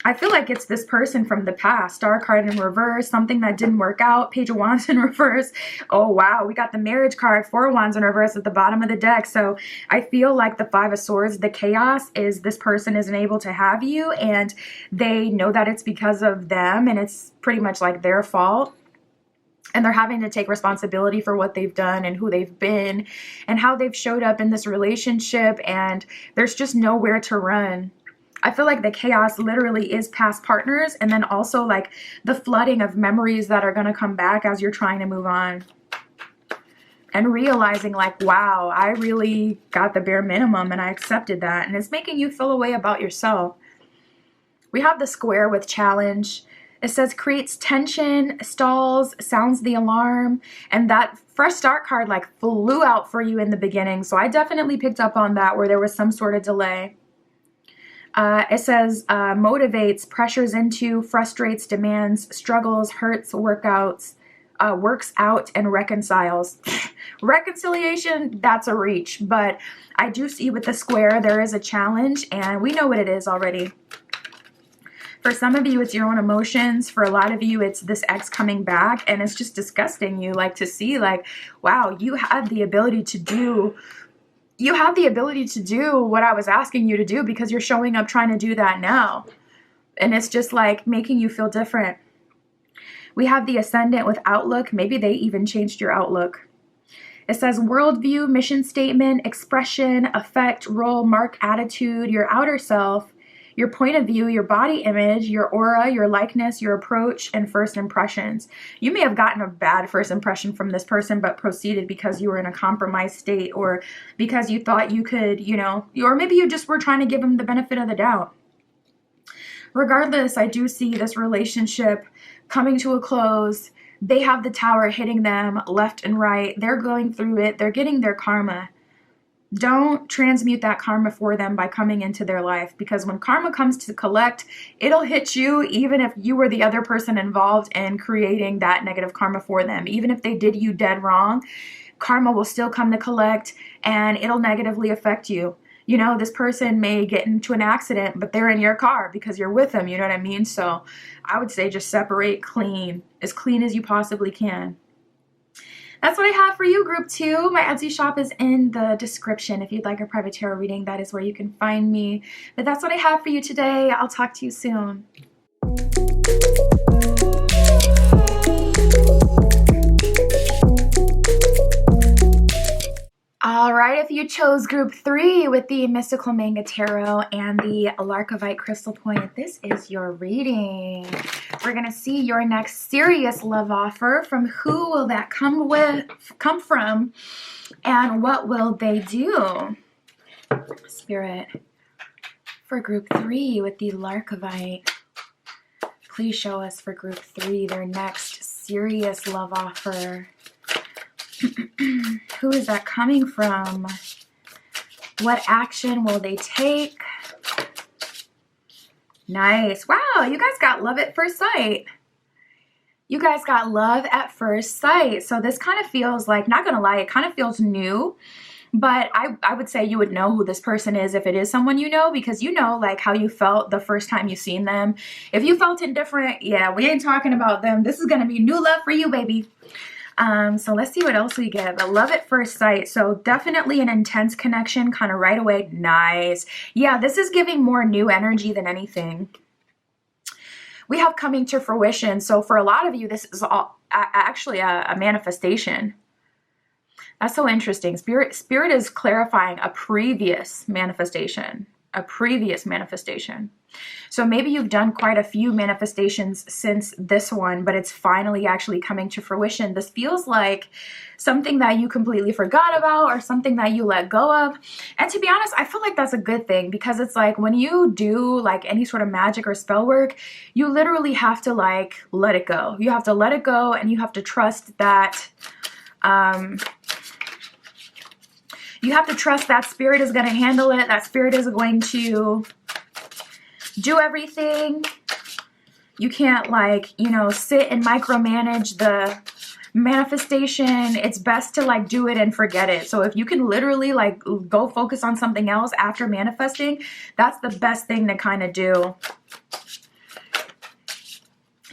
I feel like it's this person from the past. Star card in reverse, something that didn't work out. Page of Wands in reverse. Oh, wow. We got the Marriage card, Four of Wands in reverse at the bottom of the deck. So I feel like the Five of Swords, the chaos is this person isn't able to have you, and they know that it's because of them, and it's pretty much like their fault. And they're having to take responsibility for what they've done and who they've been and how they've showed up in this relationship. And there's just nowhere to run. I feel like the chaos literally is past partners, and then also like the flooding of memories that are going to come back as you're trying to move on. and realizing like, wow, I really got the bare minimum and I accepted that. And it's making you feel a way about yourself. We have the square with challenge. It says creates tension, stalls, sounds the alarm, and that fresh start card like flew out for you in the beginning. So I definitely picked up on that where there was some sort of delay. It says motivates, pressures into, frustrates, demands, struggles, hurts, works out, and reconciles. Reconciliation, that's a reach, but I do see with the square there is a challenge, and we know what it is already. For some of you, it's your own emotions. For a lot of you, it's this ex coming back, and it's just disgusting you like to see like, wow, you had the ability to do what I was asking you to do because you're showing up trying to do that now. And it's just like making you feel different. We have the ascendant with outlook. Maybe they even changed your outlook. It says worldview, mission statement, expression, effect, role, mark, attitude, your outer self, your point of view, your body image, your aura, your likeness, your approach, and first impressions. You may have gotten a bad first impression from this person, but proceeded because you were in a compromised state, or because you thought you could, or maybe you just were trying to give them the benefit of the doubt. Regardless, I do see this relationship coming to a close. They have the tower hitting them left and right. They're going through it. They're getting their karma. Don't transmute that karma for them by coming into their life, because when karma comes to collect, it'll hit you even if you were the other person involved in creating that negative karma for them. Even if they did you dead wrong, karma will still come to collect and it'll negatively affect you. This person may get into an accident, but they're in your car because you're with them. You know what I mean? So I would say just separate clean as you possibly can. That's what I have for you, Group 2. My Etsy shop is in the description. If you'd like a private tarot reading, that is where you can find me. But that's what I have for you today. I'll talk to you soon. All right, if you chose Group 3 with the Mystical Manga Tarot and the Larkovite Crystal Point, this is your reading. We're going to see your next serious love offer. From who will that come from, and what will they do? Spirit, for Group 3 with the Larkovite, please show us for Group 3 their next serious love offer. Who is that coming from? What action will they take? Nice. Wow, you guys got love at first sight. You guys got love at first sight. So this kind of feels like, not gonna lie, it kind of feels new. But I would say you would know who this person is if it is someone you know, because you know like how you felt the first time you seen them. If you felt indifferent, yeah, we ain't talking about them. This is gonna be new love for you, baby. So let's see what else we get. But love at first sight. So definitely an intense connection kind of right away. Nice. Yeah, this is giving more new energy than anything. We have coming to fruition. So for a lot of you, this is actually a manifestation. That's so interesting. Spirit is clarifying a previous manifestation. So maybe you've done quite a few manifestations since this one, but it's finally actually coming to fruition. This feels like something that you completely forgot about or something that you let go of. And to be honest, I feel like that's a good thing, because it's like when you do like any sort of magic or spell work, you literally have to like let it go. You have to let it go, and you have to trust that you have to trust that spirit is going to handle it. That spirit is going to do everything. You can't like, sit and micromanage the manifestation. It's best to like do it and forget it. So if you can literally like go focus on something else after manifesting, that's the best thing to kind of do.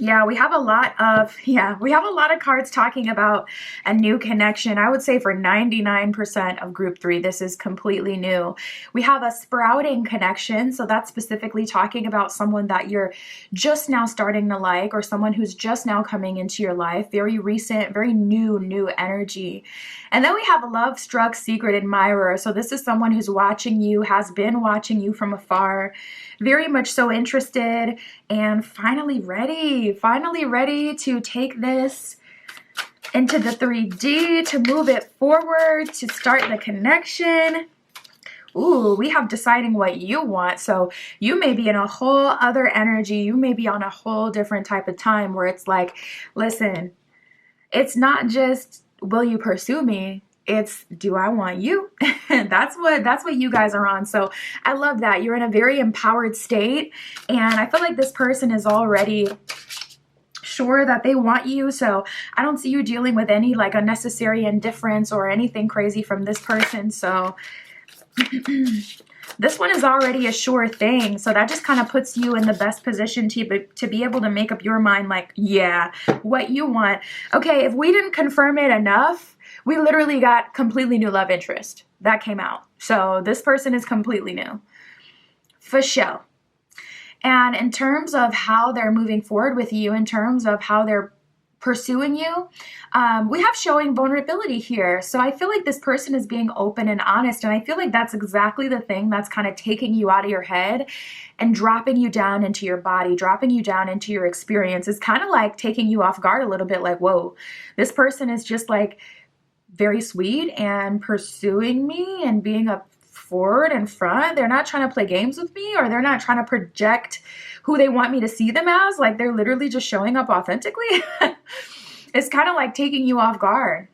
Yeah, we have a lot of cards talking about a new connection. I would say for 99% of Group 3, this is completely new. We have a sprouting connection. So that's specifically talking about someone that you're just now starting to like, or someone who's just now coming into your life. Very recent, very new energy. And then we have a love-struck secret admirer. So this is someone who's watching you, has been watching you from afar, very much so interested, and finally ready to take this into the 3D to move it forward, to start the connection. Ooh, we have deciding what you want. So you may be in a whole other energy. You may be on a whole different type of time where it's like, listen, it's not just, will you pursue me? It's, do I want you? That's what you guys are on. So I love that. You're in a very empowered state. And I feel like this person is already sure that they want you. So I don't see you dealing with any like unnecessary indifference or anything crazy from this person. So this one is already a sure thing. So that just kind of puts you in the best position to be able to make up your mind like, yeah, what you want. Okay, if we didn't confirm it enough, we literally got completely new love interest. That came out. So this person is completely new. For sure. And in terms of how they're moving forward with you, in terms of how they're pursuing you, we have showing vulnerability here. So I feel like this person is being open and honest. And I feel like that's exactly the thing that's kind of taking you out of your head and dropping you down into your body, dropping you down into your experience. It's kind of like taking you off guard a little bit, like, whoa, this person is just like very sweet and pursuing me and being up forward and front. They're not trying to play games with me, or they're not trying to project who they want me to see them as. Like, they're literally just showing up authentically. It's kind of like taking you off guard.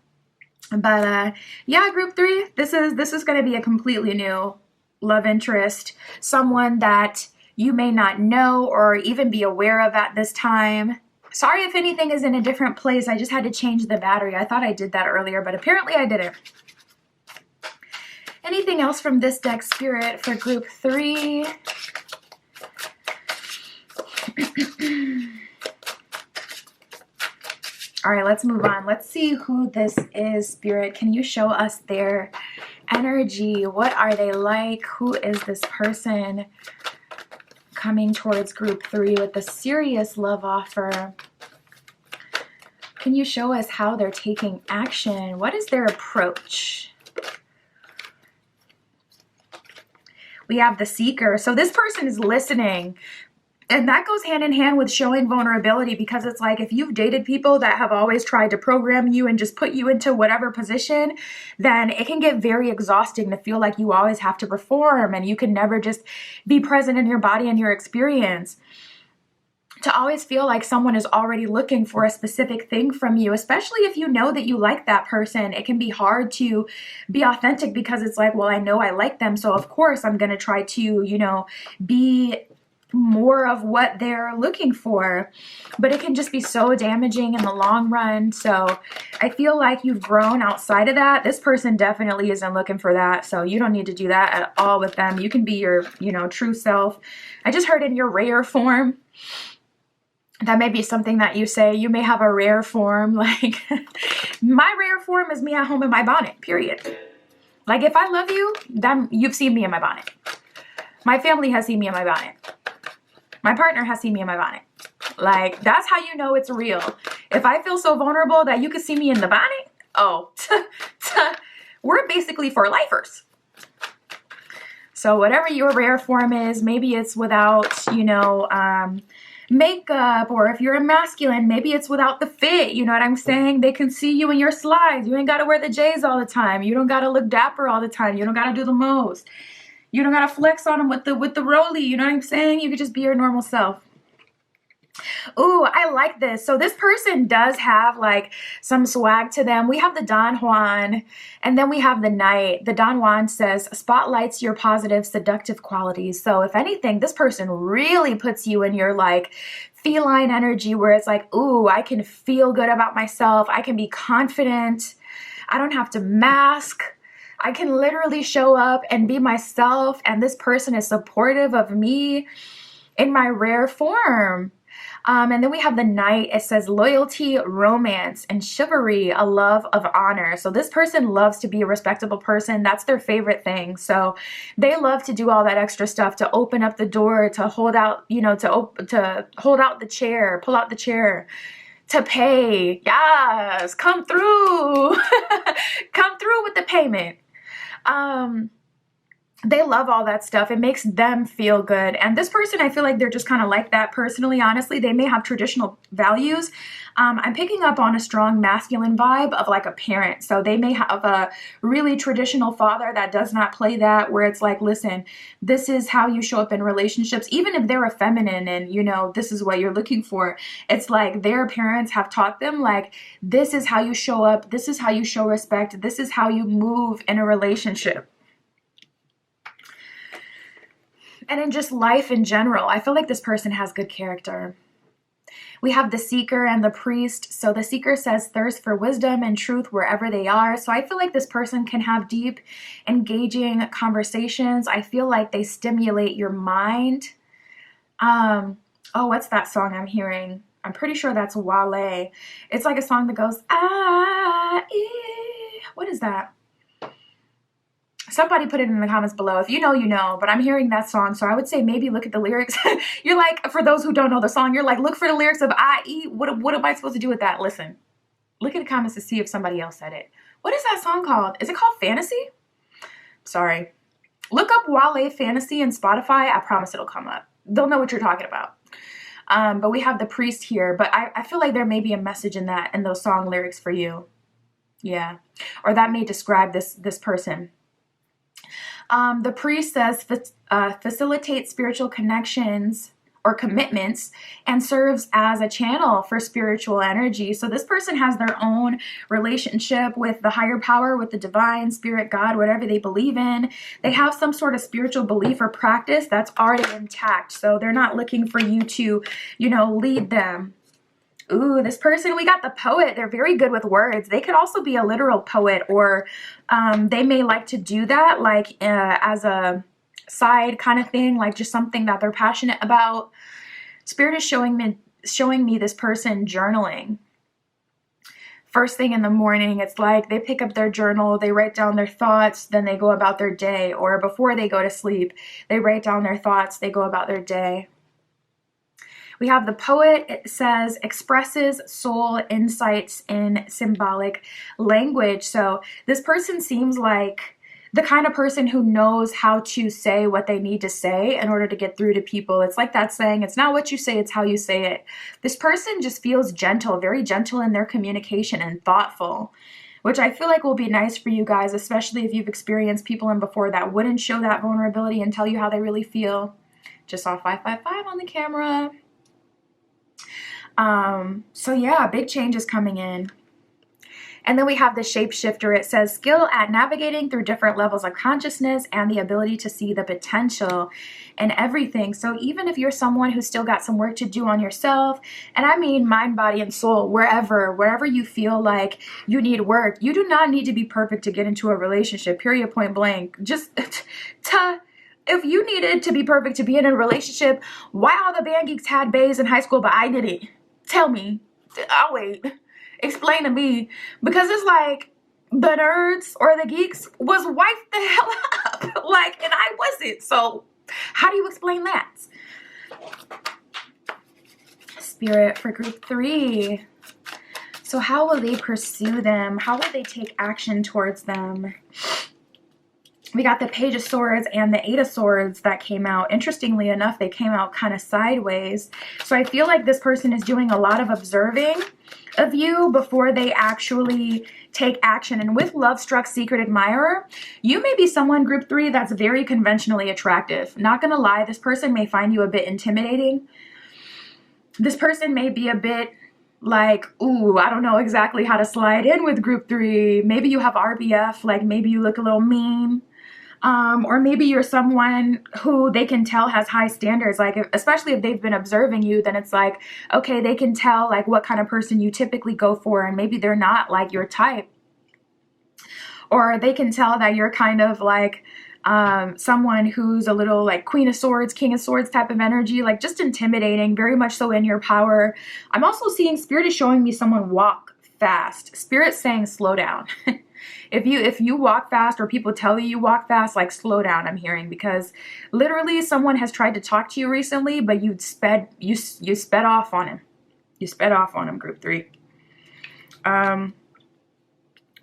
But yeah, group 3, this is going to be a completely new love interest, someone that you may not know or even be aware of at this time. Sorry if anything is in a different place. I just had to change the battery. I thought I did that earlier, but apparently I didn't. Anything else from this deck, Spirit, for group 3? All right, let's move on. Let's see who this is, Spirit. Can you show us their energy? What are they like? Who is this person coming towards group 3 with a serious love offer? Can you show us how they're taking action? What is their approach? We have the Seeker. So this person is listening. And that goes hand in hand with showing vulnerability, because it's like, if you've dated people that have always tried to program you and just put you into whatever position, then it can get very exhausting to feel like you always have to perform and you can never just be present in your body and your experience. To always feel like someone is already looking for a specific thing from you, especially if you know that you like that person, it can be hard to be authentic, because it's like, well, I know I like them, so of course I'm going to try to, be more of what they're looking for. But it can just be so damaging in the long run. So I feel like you've grown outside of that. This person definitely isn't looking for that. So you don't need to do that at all with them. You can be your, true self. I just heard in your rare form. That may be something that you say. You may have a rare form. Like, my rare form is me at home in my bonnet, period. Like, if I love you, then you've seen me in my bonnet. My family has seen me in my bonnet. My partner has seen me in my bonnet. Like, that's how you know it's real. If I feel so vulnerable that you can see me in the bonnet, oh, we're basically for lifers. So whatever your rare form is, maybe it's without, makeup, or if you're a masculine, maybe it's without the fit. You know what I'm saying? They can see you in your slides. You ain't got to wear the J's all the time. You don't got to look dapper all the time. You don't got to do the most. You don't got to flex on them with the rolly. You know what I'm saying? You could just be your normal self. Ooh, I like this. So this person does have like some swag to them. We have the Don Juan, and then we have the Knight. The Don Juan says, spotlights your positive, seductive qualities. So if anything, this person really puts you in your like feline energy, where it's like, ooh, I can feel good about myself. I can be confident. I don't have to mask. I can literally show up and be myself. And this person is supportive of me in my rare form. And then we have the Knight. It says loyalty, romance, and chivalry, a love of honor. So this person loves to be a respectable person. That's their favorite thing. So they love to do all that extra stuff, to open up the door, to hold out, to hold out the chair, pull out the chair, to pay. Yes, come through. Come through with the payment. they love all that stuff. It makes them feel good. And this person, I feel like they're just kind of like that personally, honestly. They may have traditional values. I'm picking up on a strong masculine vibe of like a parent. So they may have a really traditional father that does not play that, where it's like, listen, this is how you show up in relationships. Even if they're a feminine and, you know, this is what you're looking for. It's like their parents have taught them, like, this is how you show up. This is how you show respect. This is how you move in a relationship. And in just life in general, I feel like this person has good character. We have the seeker and the priest. So the seeker says thirst for wisdom and truth wherever they are. So I feel like this person can have deep, engaging conversations. I feel like they stimulate your mind. Oh, what's that song I'm hearing? I'm pretty sure that's Wale. It's like a song that goes, what is that? Somebody put it in the comments below. If you know, you know, but I'm hearing that song. So I would say maybe look at the lyrics. You're like, for those who don't know the song, you're like, look for the lyrics of I.E. What am I supposed to do with that? Listen, look at the comments to see if somebody else said it. What is that song called? Is it called Fantasy? Sorry. Look up Wale Fantasy in Spotify. I promise it'll come up. They'll know what you're talking about. But we have the priest here. But I feel like there may be a message in that, in those song lyrics for you. Yeah. Or that may describe this person. The priest says facilitate spiritual connections or commitments and serves as a channel for spiritual energy. So this person has their own relationship with the higher power, with the divine, spirit, God, whatever they believe in. They have some sort of spiritual belief or practice that's already intact. So they're not looking for you to, you know, lead them. Ooh, this person, we got the poet. They're very good with words. They could also be a literal poet, or they may like to do that like as a side kind of thing, like just something that they're passionate about. Spirit is showing me this person journaling. First thing in the morning, it's like they pick up their journal, they write down their thoughts, then they go about their day. Or before they go to sleep, they write down their thoughts, they go about their day. We have the poet. It says expresses soul insights in symbolic language. So this person seems like the kind of person who knows how to say what they need to say in order to get through to people. It's like that saying, it's not what you say, it's how you say it. This person just feels gentle, very gentle in their communication and thoughtful, which I feel like will be nice for you guys, especially if you've experienced people in before that wouldn't show that vulnerability and tell you how they really feel. Just saw 555 on the camera. So yeah, big changes coming in. And then we have the shapeshifter. It says skill at navigating through different levels of consciousness and the ability to see the potential in everything. So even if you're someone who's still got some work to do on yourself, and I mean mind, body, and soul, wherever you feel like you need work, you do not need to be perfect to get into a relationship, period, point blank. Just if you needed to be perfect to be in a relationship, why all the band geeks had bays in high school, but I didn't? Tell me. I'll wait. Explain to me. Because it's like the nerds or the geeks was wiped the hell up. Like, and I wasn't. So how do you explain that? Spirit for group 3. So how will they pursue them? How will they take action towards them? We got the Page of Swords and the Eight of Swords that came out. Interestingly enough, they came out kind of sideways. So I feel like this person is doing a lot of observing of you before they actually take action. And with Love Struck Secret Admirer, you may be someone, group 3, that's very conventionally attractive. Not gonna lie, this person may find you a bit intimidating. This person may be a bit like, ooh, I don't know exactly how to slide in with group 3. Maybe you have RBF, like maybe you look a little mean. Or maybe you're someone who they can tell has high standards, like especially if they've been observing you, then it's like, okay, they can tell like what kind of person you typically go for, and maybe they're not like your type. Or they can tell that you're kind of like someone who's a little like Queen of Swords, King of Swords type of energy, like just intimidating, very much so in your power. I'm also seeing Spirit is showing me someone walk fast. Spirit's saying slow down. If you walk fast, or people tell you walk fast, like slow down, I'm hearing, because literally someone has tried to talk to you recently, but you sped off on him. You sped off on him, group 3.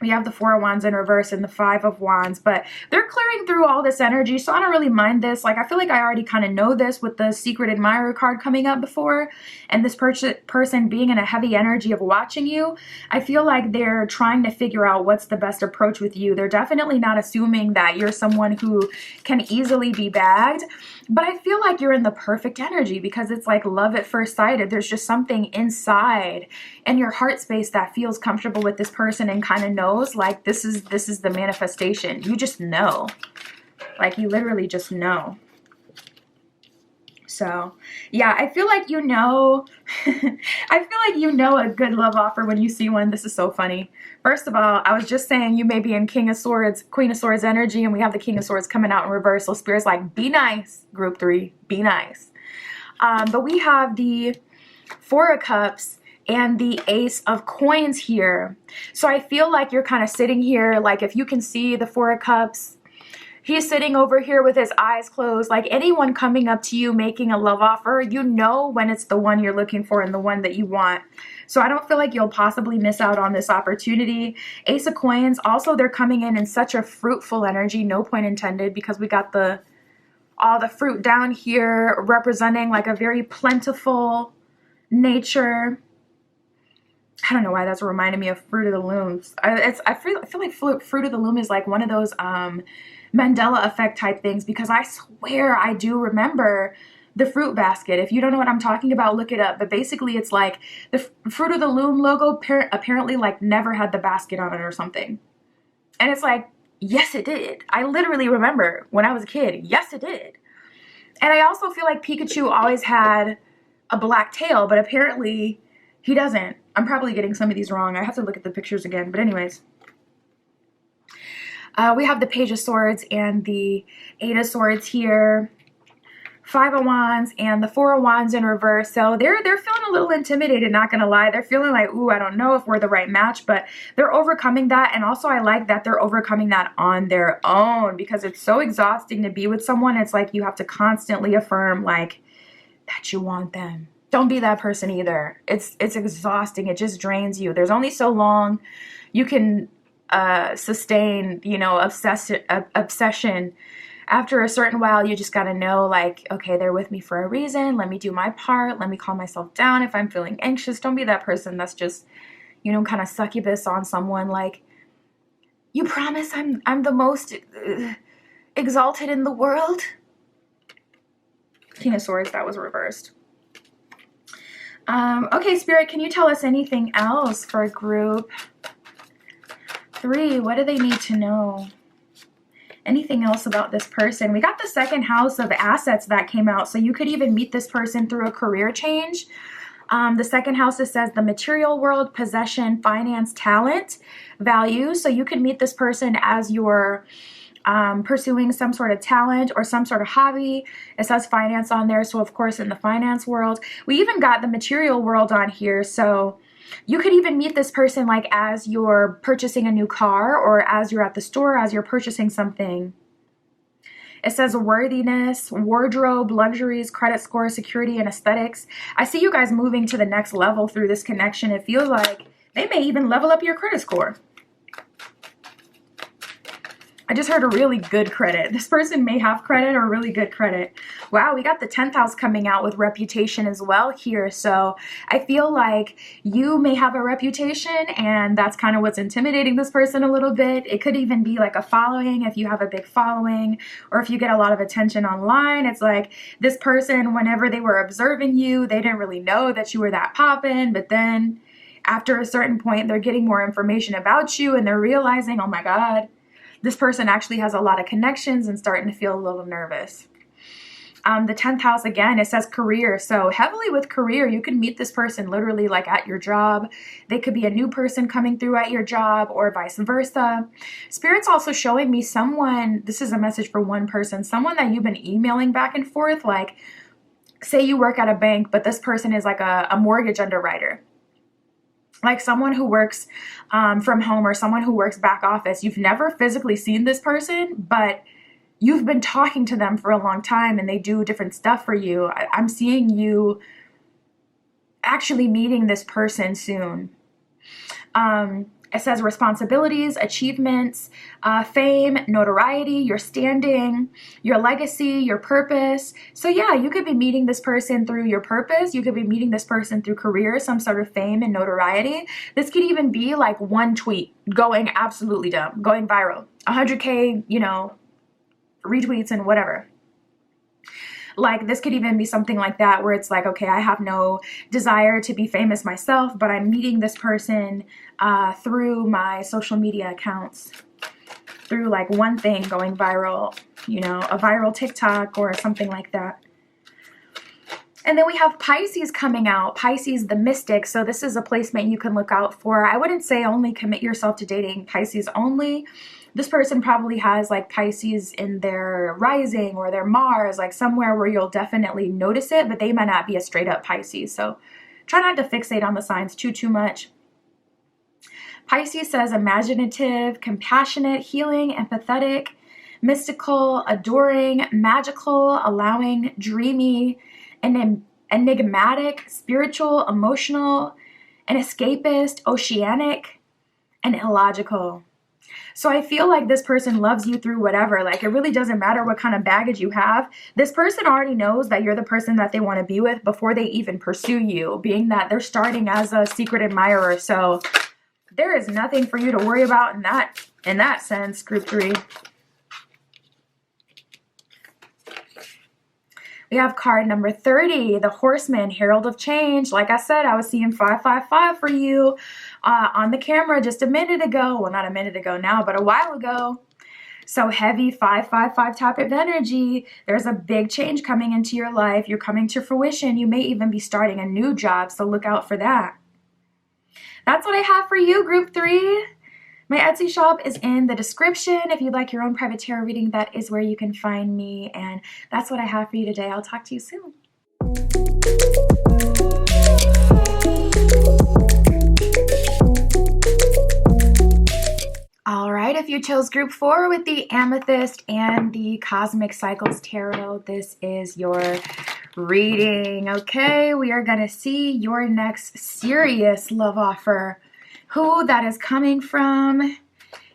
We have the Four of Wands in reverse and the Five of Wands, but they're clearing through all this energy, so I don't really mind this. Like, I feel like I already kind of know this with the Secret Admirer card coming up before, and this person being in a heavy energy of watching you. I feel like they're trying to figure out what's the best approach with you. They're definitely not assuming that you're someone who can easily be bagged, but I feel like you're in the perfect energy because it's like love at first sight. There's just something inside in your heart space that feels comfortable with this person and kind of knows like this is the manifestation. You just know. Like, you literally just know. So, yeah, I feel like you know, I feel like you know a good love offer when you see one. This is so funny. First of all, I was just saying you may be in King of Swords, Queen of Swords energy, and we have the King of Swords coming out in reverse. So Spirit's like, be nice, group 3, be nice. But we have the Four of Cups and the Ace of Coins here. So I feel like you're kind of sitting here, like if you can see the Four of Cups, he's sitting over here with his eyes closed. Like, anyone coming up to you making a love offer, you know when it's the one you're looking for and the one that you want. So I don't feel like you'll possibly miss out on this opportunity. Ace of Coins, also they're coming in such a fruitful energy, no pun intended, because we got all the fruit down here representing like a very plentiful nature. I don't know why that's reminding me of Fruit of the Loom. I feel like Fruit of the Loom is like one of those Mandela effect type things, because I swear I do remember the fruit basket. If you don't know what I'm talking about, look it up. But basically it's like the Fruit of the Loom logo apparently like never had the basket on it or something. And it's like, yes, it did. I literally remember when I was a kid. Yes, it did. And I also feel like Pikachu always had a black tail, but apparently he doesn't. I'm probably getting some of these wrong. I have to look at the pictures again. But anyways, we have the Page of Swords and the Eight of Swords here. Five of Wands and the Four of Wands in reverse. So they're feeling a little intimidated, not gonna lie. They're feeling like, ooh, I don't know if we're the right match, but they're overcoming that. And also I like that they're overcoming that on their own, because it's so exhausting to be with someone. It's like you have to constantly affirm like that you want them. Don't be that person either. It's exhausting. It just drains you. There's only so long you can sustain, you know, obsession. After a certain while, you just got to know, like, okay, they're with me for a reason. Let me do my part. Let me calm myself down if I'm feeling anxious. Don't be that person that's just, you know, kind of succubus on someone. Like, you promise I'm the most exalted in the world? King of Swords, that was reversed. Okay, Spirit, can you tell us anything else for group 3? What do they need to know? Anything else about this person? We got the second house of assets that came out, so you could even meet this person through a career change. The second house, it says the material world, possession, finance, talent, value. So you could meet this person as you're pursuing some sort of talent or some sort of hobby. It says finance on there, so of course in the finance world. We even got the material world on here, so you could even meet this person like as you're purchasing a new car, or as you're at the store, as you're purchasing something. It says worthiness, wardrobe, luxuries, credit score, security, and aesthetics. I see you guys moving to the next level through this connection. It feels like they may even level up your credit score. I just heard a really good credit. This person may have credit or really good credit. Wow, we got the 10th house coming out with reputation as well here. So I feel like you may have a reputation, and that's kind of what's intimidating this person a little bit. It could even be like a following, if you have a big following, or if you get a lot of attention online. It's like this person, whenever they were observing you, they didn't really know that you were that poppin', but then after a certain point, they're getting more information about you and they're realizing, oh my God, this person actually has a lot of connections, and starting to feel a little nervous. The 10th house, again, it says career. So heavily with career, you can meet this person literally like at your job. They could be a new person coming through at your job, or vice versa. Spirit's also showing me someone, this is a message for one person, someone that you've been emailing back and forth. Like, say you work at a bank, but this person is like a mortgage underwriter. Like someone who works from home, or someone who works back office. You've never physically seen this person, but you've been talking to them for a long time, and they do different stuff for you. I'm seeing you actually meeting this person soon. It says responsibilities, achievements, fame, notoriety, your standing, your legacy, your purpose. So yeah, you could be meeting this person through your purpose. You could be meeting this person through career, some sort of fame and notoriety. This could even be like one tweet going absolutely dumb, going viral, 100K, you know, retweets and whatever. Like this could even be something like that where it's like, okay, I have no desire to be famous myself, but I'm meeting this person through my social media accounts, through like one thing going viral, you know, a viral TikTok or something like that. And then we have Pisces coming out, Pisces the mystic. So this is a placement you can look out for. I wouldn't say only commit yourself to dating Pisces only. This person probably has like Pisces in their rising or their Mars, like somewhere where you'll definitely notice it, but they might not be a straight up Pisces. So try not to fixate on the signs too much. Pisces says imaginative, compassionate, healing, empathetic, mystical, adoring, magical, allowing, dreamy, and enigmatic, spiritual, emotional, an escapist, oceanic, and illogical. So I feel like this person loves you through whatever. Like it really doesn't matter what kind of baggage you have. This person already knows that you're the person that they want to be with before they even pursue you, being that they're starting as a secret admirer. So there is nothing for you to worry about in that sense, group 3. We have card number 30, the Horseman, Herald of Change. Like I said, I was seeing 555 for you on the camera just a minute ago. Well, not a minute ago now, but a while ago. So heavy 555 type of energy. There's a big change coming into your life. You're coming to fruition. You may even be starting a new job, so look out for that. That's what I have for you, group 3. My Etsy shop is in the description. If you'd like your own private tarot reading, that is where you can find me. And that's what I have for you today. I'll talk to you soon. All right, if you chose group 4 with the Amethyst and the Cosmic Cycles Tarot, this is your reading. Okay, we are going to see your next serious love offer, who that is coming from,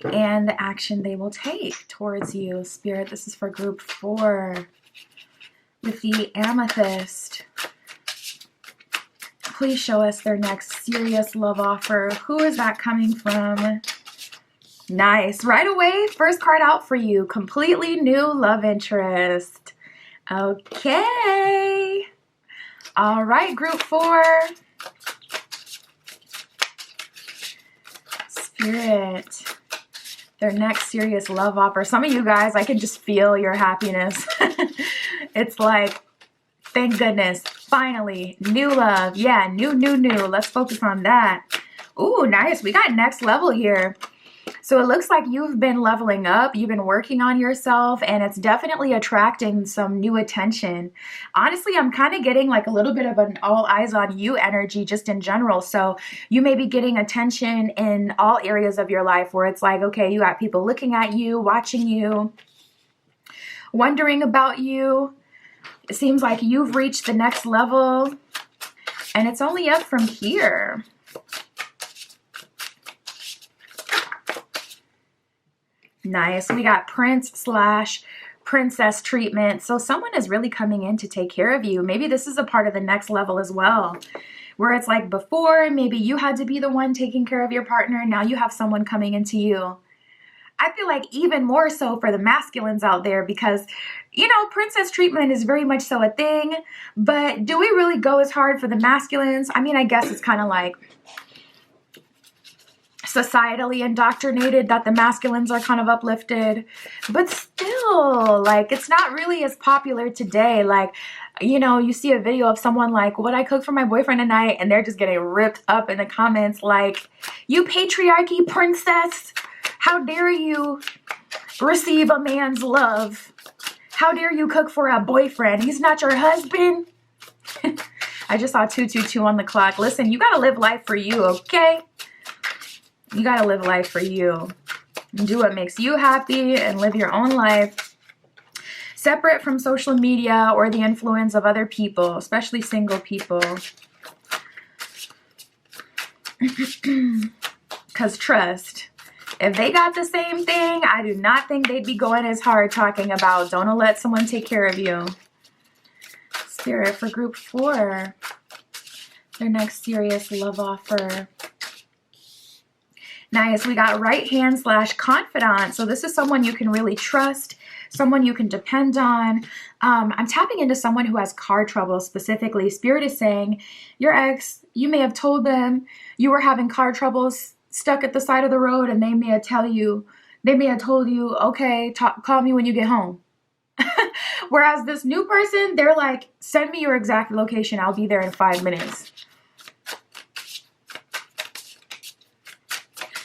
and the action they will take towards you. Spirit, this is for group 4 with the Amethyst. Please show us their next serious love offer. Who is that coming from? Nice. Right away, first card out for you. Completely new love interest. Okay. All right, group 4. Spirit, their next serious love offer. Some of you guys, I can just feel your happiness. It's like, thank goodness, finally, new love. Yeah, new. Let's focus on that. Ooh, nice. We got next level here. So it looks like you've been leveling up, you've been working on yourself, and it's definitely attracting some new attention. Honestly, I'm kind of getting like a little bit of an all eyes on you energy just in general. So you may be getting attention in all areas of your life where it's like, okay, you got people looking at you, watching you, wondering about you. It seems like you've reached the next level, and it's only up from here. Nice. We got Prince/Princess treatment. So someone is really coming in to take care of you. Maybe this is a part of the next level as well, where it's like before, maybe you had to be the one taking care of your partner. Now you have someone coming into you. I feel like even more so for the masculines out there because, you know, princess treatment is very much so a thing. But do we really go as hard for the masculines? I mean, I guess it's kind of like societally indoctrinated that the masculines are kind of uplifted, but still, like, it's not really as popular today. Like, you know, you see a video of someone like, what I cook for my boyfriend tonight, and they're just getting ripped up in the comments like, you patriarchy princess, how dare you receive a man's love? How dare you cook for a boyfriend? He's not your husband. I just saw 222 on the clock. Listen, you gotta live life for you, okay? You gotta live life for you. Do what makes you happy and live your own life. Separate from social media or the influence of other people, especially single people. Because trust, if they got the same thing, I do not think they'd be going as hard talking about don't let someone take care of you. Spirit for group 4, their next serious love offer. Nice. We got right hand / confidant. So this is someone you can really trust, someone you can depend on. I'm tapping into someone who has car trouble specifically. Spirit is saying your ex, you may have told them you were having car troubles, stuck at the side of the road, and they may have told you, okay, call me when you get home. Whereas this new person, they're like, send me your exact location. I'll be there in 5 minutes.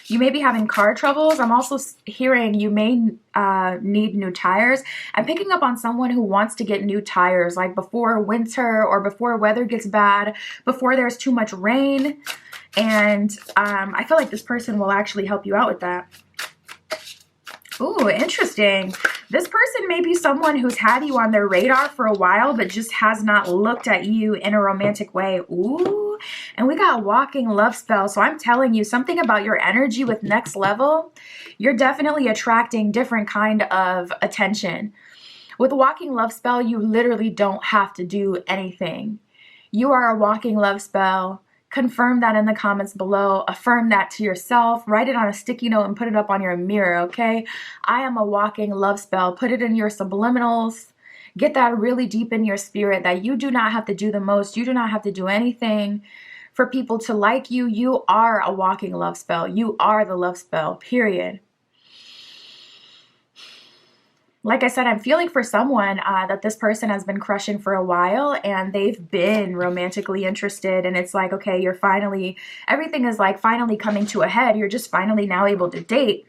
You may be having car troubles. I'm also hearing you may need new tires. I'm picking up on someone who wants to get new tires, like before winter or before weather gets bad, before there's too much rain. And I feel like this person will actually help you out with that. Ooh, interesting. This person may be someone who's had you on their radar for a while, but just has not looked at you in a romantic way. Ooh, and we got walking love spell. So I'm telling you something about your energy with next level. You're definitely attracting different kind of attention. With walking love spell, you literally don't have to do anything. You are a walking love spell. Confirm that in the comments below. Affirm that to yourself. Write it on a sticky note and put it up on your mirror, okay? I am a walking love spell. Put it in your subliminals. Get that really deep in your spirit that you do not have to do the most. You do not have to do anything for people to like you. You are a walking love spell. You are the love spell, period. Like I said, I'm feeling for someone that this person has been crushing for a while and they've been romantically interested. And it's like, okay, you're finally, everything is like finally coming to a head. You're just finally now able to date.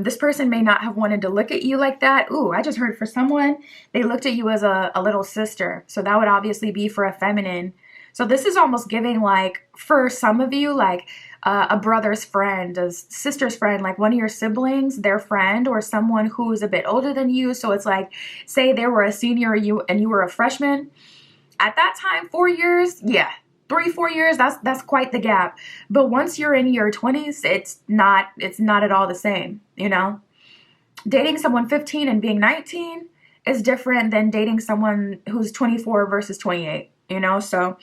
This person may not have wanted to look at you like that. Ooh, I just heard for someone, they looked at you as a little sister. So that would obviously be for a feminine. So this is almost giving like, for some of you, like, a brother's friend, a sister's friend, like one of your siblings, their friend, or someone who is a bit older than you. So it's like, say they were a senior and you were a freshman. At that time, 4 years, yeah, 3-4 years, that's quite the gap. But once you're in your 20s, it's not at all the same, you know? Dating someone 15 and being 19 is different than dating someone who's 24 versus 28, you know? So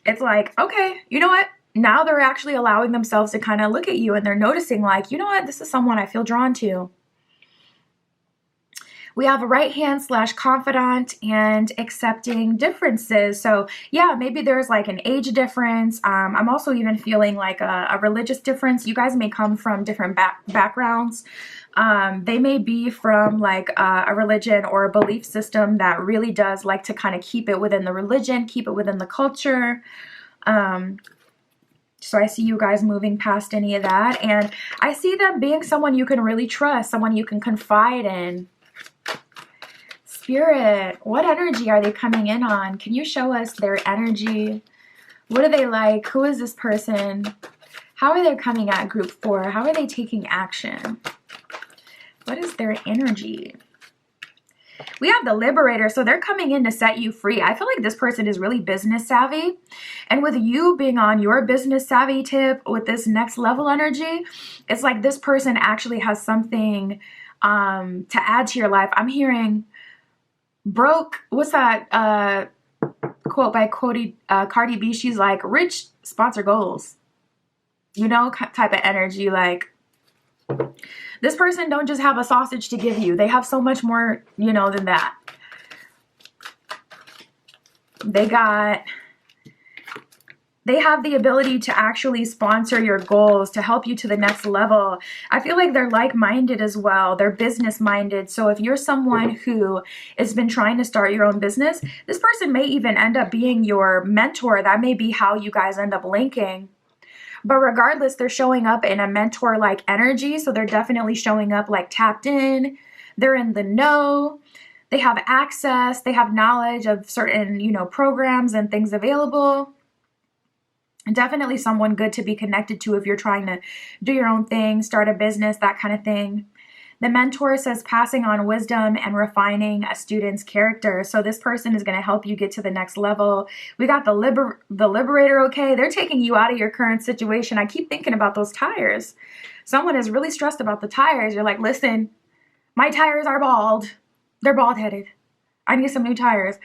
it's like, okay, you know what? Now they're actually allowing themselves to kind of look at you and they're noticing like, you know what, this is someone I feel drawn to. We have a right hand / confidant and accepting differences. So yeah, maybe there's like an age difference. I'm also even feeling like a religious difference. You guys may come from different backgrounds. They may be from like a religion or a belief system that really does like to kind of keep it within the religion, keep it within the culture. So I see you guys moving past any of that. And I see them being someone you can really trust, someone you can confide in. Spirit, what energy are they coming in on? Can you show us their energy? What are they like? Who is this person? How are they coming at group 4? How are they taking action? What is their energy? We have the Liberator, so they're coming in to set you free. I feel like this person is really business savvy. And with you being on your business savvy tip with this next level energy, it's like this person actually has something to add to your life. I'm hearing broke, what's that quote by Cardi B? She's like, rich sponsor goals. You know, type of energy like, this person don't just have a sausage to give you. They have so much more, you know, than that. They have the ability to actually sponsor your goals, to help you to the next level. I feel like they're like-minded as well. They're business-minded. So if you're someone who has been trying to start your own business, this person may even end up being your mentor. That may be how you guys end up linking. But regardless, they're showing up in a mentor-like energy. So they're definitely showing up like tapped in. They're in the know. They have access. They have knowledge of certain, you know, programs and things available. Definitely someone good to be connected to if you're trying to do your own thing, start a business, that kind of thing. The mentor says passing on wisdom and refining a student's character. So this person is going to help you get to the next level. We got the liberator. Okay, they're taking you out of your current situation. I keep thinking about those tires. Someone is really stressed about the tires. You're like, listen, my tires are bald. They're bald headed. I need some new tires.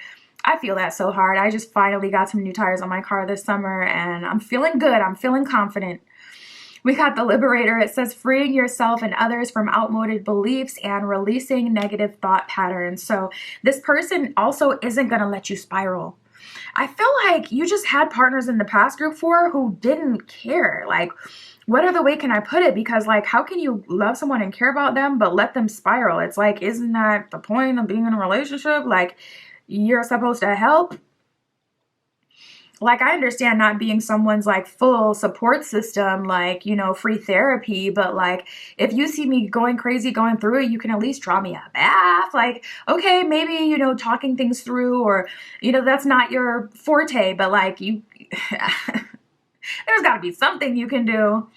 I feel that so hard. I just finally got some new tires on my car this summer and I'm feeling good. I'm feeling confident. We got the liberator. It says freeing yourself and others from outmoded beliefs and releasing negative thought patterns. So this person also isn't going to let you spiral. I feel like you just had partners in the past, group 4, who didn't care. Like, what other way can I put it? Because like, how can you love someone and care about them, but let them spiral? It's like, isn't that the point of being in a relationship? Like, you're supposed to help. Like, I understand not being someone's like full support system, like, you know, free therapy, but like, if you see me going crazy, going through it, you can at least draw me a bath. Like, okay, maybe, you know, talking things through, or, you know, that's not your forte, but like you, there's gotta be something you can do.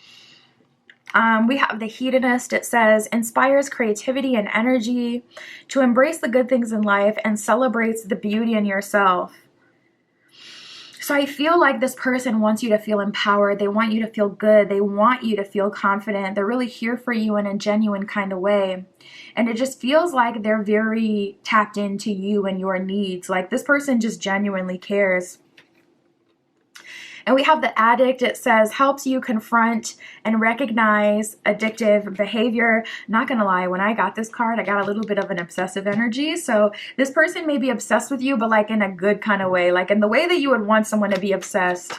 We have the hedonist. It says, inspires creativity and energy to embrace the good things in life and celebrates the beauty in yourself. So I feel like this person wants you to feel empowered. They want you to feel good. They want you to feel confident. They're really here for you in a genuine kind of way. And it just feels like they're very tapped into you and your needs. Like, this person just genuinely cares. And we have the addict. It says, helps you confront and recognize addictive behavior. Not gonna lie, when I got this card, I got a little bit of an obsessive energy. So this person may be obsessed with you, but like in a good kind of way, like in the way that you would want someone to be obsessed,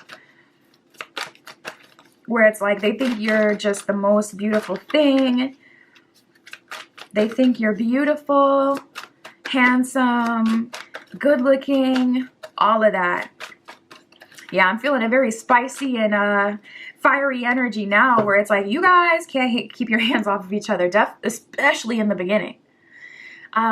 where it's like they think you're just the most beautiful thing. They think you're beautiful, handsome, good looking, all of that. Yeah, I'm feeling a very spicy and fiery energy now, where it's like, you guys can't keep your hands off of each other, especially in the beginning.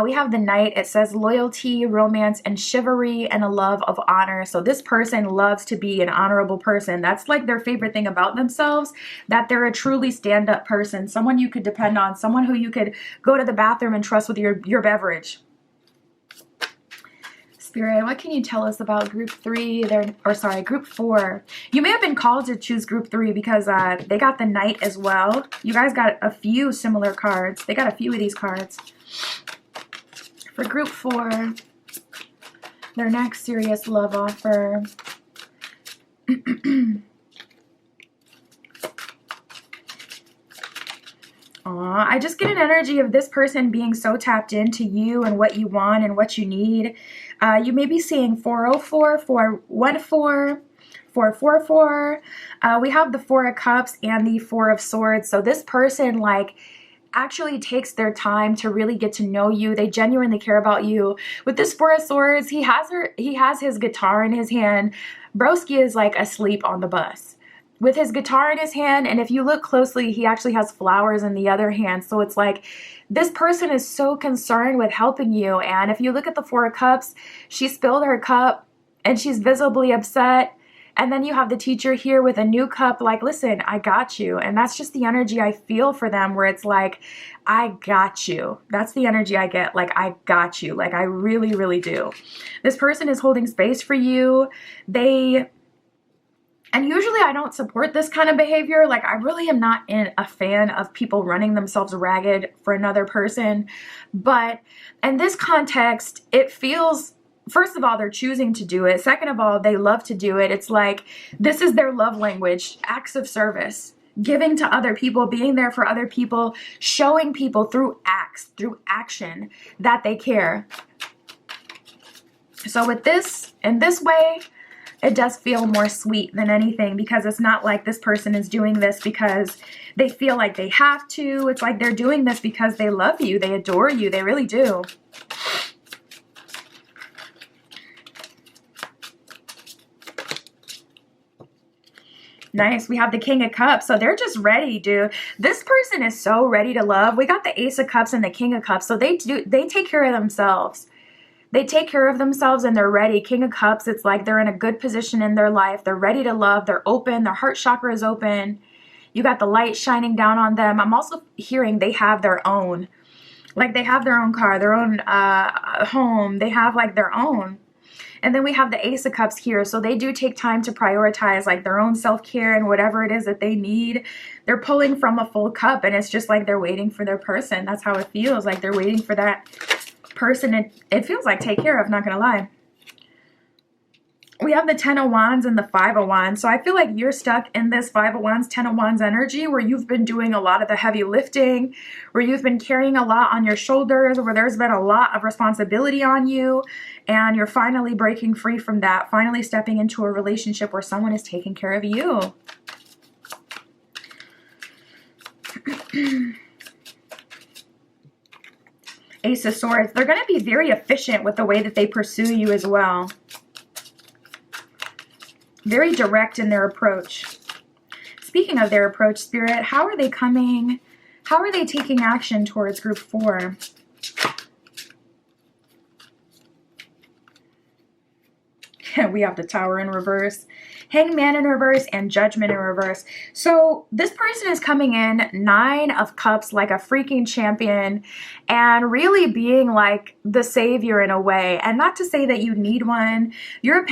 We have the Knight. It says loyalty, romance, and chivalry, and a love of honor. So this person loves to be an honorable person. That's like their favorite thing about themselves, that they're a truly stand-up person, someone you could depend on, someone who you could go to the bathroom and trust with your beverage. Spirit, what can you tell us about group 3? Group 4. You may have been called to choose group 3 because they got the Knight as well. You guys got a few similar cards. They got a few of these cards. For group 4, their next serious love offer. I just get an energy of this person being so tapped into you and what you want and what you need. You may be seeing 404, 414, 444. We have the 4 of Cups and the 4 of Swords. So this person like actually takes their time to really get to know you. They genuinely care about you. With this 4 of Swords, he has his guitar in his hand. Broski is like asleep on the bus with his guitar in his hand, and if you look closely, he actually has flowers in the other hand. So it's like this person is so concerned with helping you. And if you look at the 4 of Cups, she spilled her cup and she's visibly upset. And then you have the teacher here with a new cup, like, listen, I got you. And that's just the energy I feel for them, where it's like, I got you. That's the energy I get, like, I got you. Like, I really, really do. This person is holding space for you. And usually I don't support this kind of behavior. Like, I really am not a fan of people running themselves ragged for another person. But in this context, it feels, first of all, they're choosing to do it. Second of all, they love to do it. It's like, this is their love language, acts of service, giving to other people, being there for other people, showing people through acts, through action, that they care. So with this, in this way, it does feel more sweet than anything, because it's not like this person is doing this because they feel like they have to. It's like they're doing this because they love you. They adore you. They really do. Nice. We have the King of Cups. So they're just ready, dude. This person is so ready to love. We got the Ace of Cups and the King of Cups. So they take care of themselves. They take care of themselves and they're ready. King of Cups, it's like they're in a good position in their life. They're ready to love. They're open. Their heart chakra is open. You got the light shining down on them. I'm also hearing they have their own. Like they have their own car, their own home. They have like their own. And then we have the Ace of Cups here. So they do take time to prioritize like their own self-care and whatever it is that they need. They're pulling from a full cup, and it's just like they're waiting for their person. That's how it feels. Like they're waiting for that person. It feels like take care of, not gonna lie. We have the 10 of Wands and the 5 of Wands. So I feel like you're stuck in this 5 of Wands, 10 of Wands energy where you've been doing a lot of the heavy lifting, where you've been carrying a lot on your shoulders, where there's been a lot of responsibility on you, and you're finally breaking free from that, finally stepping into a relationship where someone is taking care of you. Ace of Swords. They're going to be very efficient with the way that they pursue you as well. Very direct in their approach. Speaking of their approach, Spirit, how are they coming? How are they taking action towards group 4? We have the Tower in reverse, Hangman in reverse, and Judgment in reverse. So this person is coming in 9 of Cups like a freaking champion and really being like the savior in a way. And not to say that you need one. Your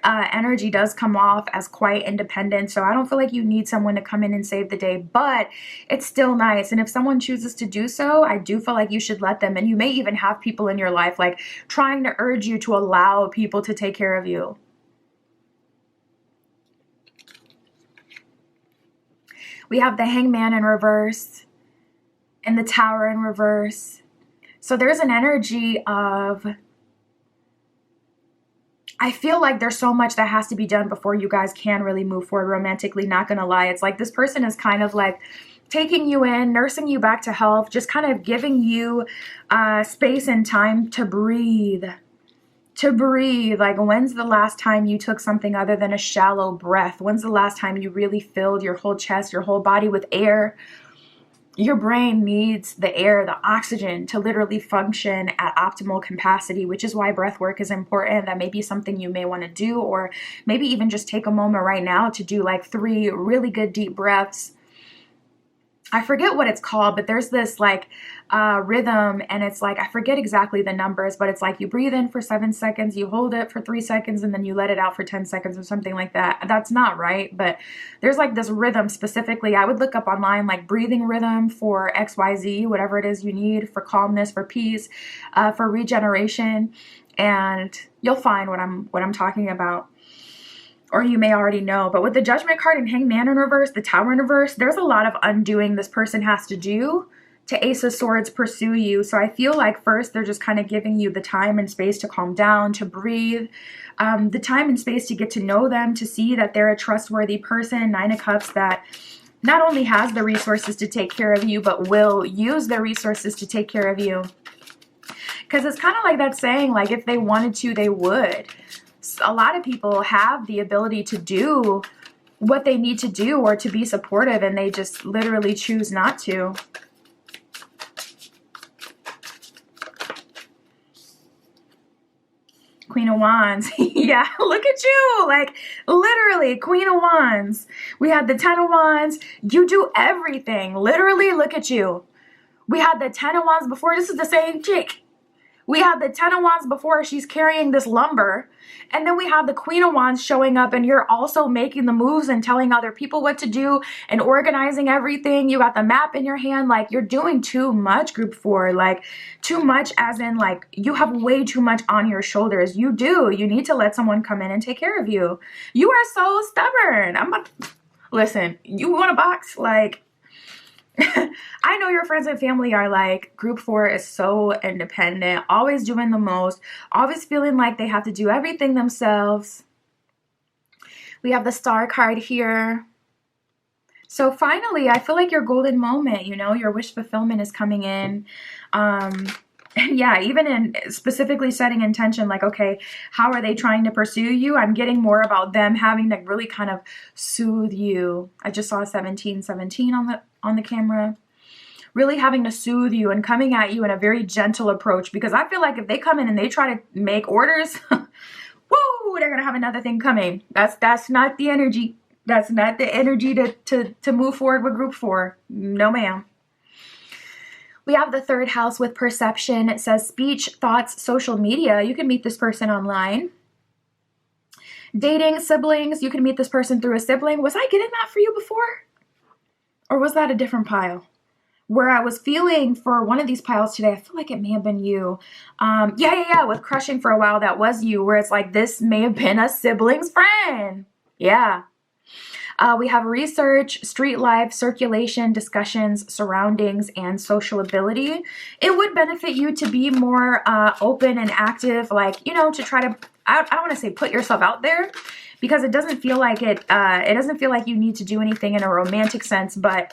energy does come off as quite independent. So I don't feel like you need someone to come in and save the day, but it's still nice. And if someone chooses to do so, I do feel like you should let them. And you may even have people in your life like trying to urge you to allow people to take care of you. We have the Hangman in reverse and the Tower in reverse. So there's an energy of, I feel like there's so much that has to be done before you guys can really move forward romantically. Not gonna lie. It's like this person is kind of like taking you in, nursing you back to health, just kind of giving you space and time to breathe. To breathe. Like, when's the last time you took something other than a shallow breath? When's the last time you really filled your whole chest, your whole body with air? Your brain needs the air, the oxygen to literally function at optimal capacity, which is why breath work is important. That may be something you may want to do, or maybe even just take a moment right now to do like 3 really good deep breaths. I forget what it's called, but there's this like rhythm, and it's like, I forget exactly the numbers, but it's like you breathe in for 7 seconds, you hold it for 3 seconds, and then you let it out for 10 seconds or something like that. That's not right, but there's like this rhythm specifically. I would look up online like breathing rhythm for XYZ, whatever it is you need, for calmness, for peace, for regeneration, and you'll find what I'm talking about. Or you may already know, but with the Judgment card and Hangman in reverse, the Tower in reverse, there's a lot of undoing this person has to do to Ace of Swords pursue you. So I feel like first they're just kind of giving you the time and space to calm down, to breathe, the time and space to get to know them, to see that they're a trustworthy person, 9 of Cups, that not only has the resources to take care of you, but will use their resources to take care of you. Because it's kind of like that saying, like if they wanted to, they would. A lot of people have the ability to do what they need to do or to be supportive, and they just literally choose not to. Queen of Wands. Yeah, look at you. Like, literally, Queen of Wands. We had the 10 of Wands. You do everything. Literally, look at you. We had the 10 of Wands before. This is the same chick. We had the 10 of Wands before. She's carrying this lumber. And then we have the Queen of Wands showing up, and you're also making the moves and telling other people what to do and organizing everything. You got the map in your hand. Like, you're doing too much, group 4. Like, too much as in, like, you have way too much on your shoulders. You do. You need to let someone come in and take care of you. You are so stubborn. Listen, you want a box? Like, I know your friends and family are like, group 4 is so independent, always doing the most, always feeling like they have to do everything themselves. We have the Star card here. So finally, I feel like your golden moment, you know, your wish fulfillment is coming in. And yeah, even in specifically setting intention, like, okay, how are they trying to pursue you? I'm getting more about them having to really kind of soothe you. I just saw 1717 on the camera. Really having to soothe you and coming at you in a very gentle approach, because I feel like if they come in and they try to make orders, woo, they're going to have another thing coming. That's not the energy. That's not the energy to move forward with group 4. No, ma'am. We have the 3rd house with perception. It says speech, thoughts, social media. You can meet this person online. Dating, siblings. You can meet this person through a sibling. Was I getting that for you before? Or was that a different pile? Where I was feeling for one of these piles today, I feel like it may have been you. Yeah. With crushing for a while, that was you. Where it's like, this may have been a sibling's friend. Yeah. We have research, street life, circulation, discussions, surroundings, and social ability. It would benefit you to be more open and active, like, to try to, I don't want to say put yourself out there, because it doesn't feel like it doesn't feel like you need to do anything in a romantic sense, but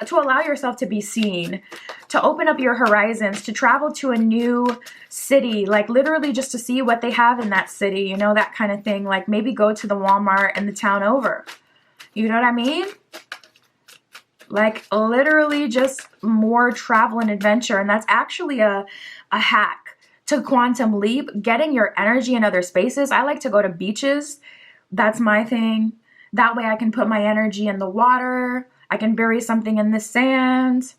to allow yourself to be seen, to open up your horizons, to travel to a new city, like literally just to see what they have in that city, that kind of thing. Like maybe go to the Walmart in the town over. You know what I mean? Like literally just more travel and adventure. And that's actually a hack to quantum leap, getting your energy in other spaces. I like to go to beaches. That's my thing. That way I can put my energy in the water. I can bury something in the sand.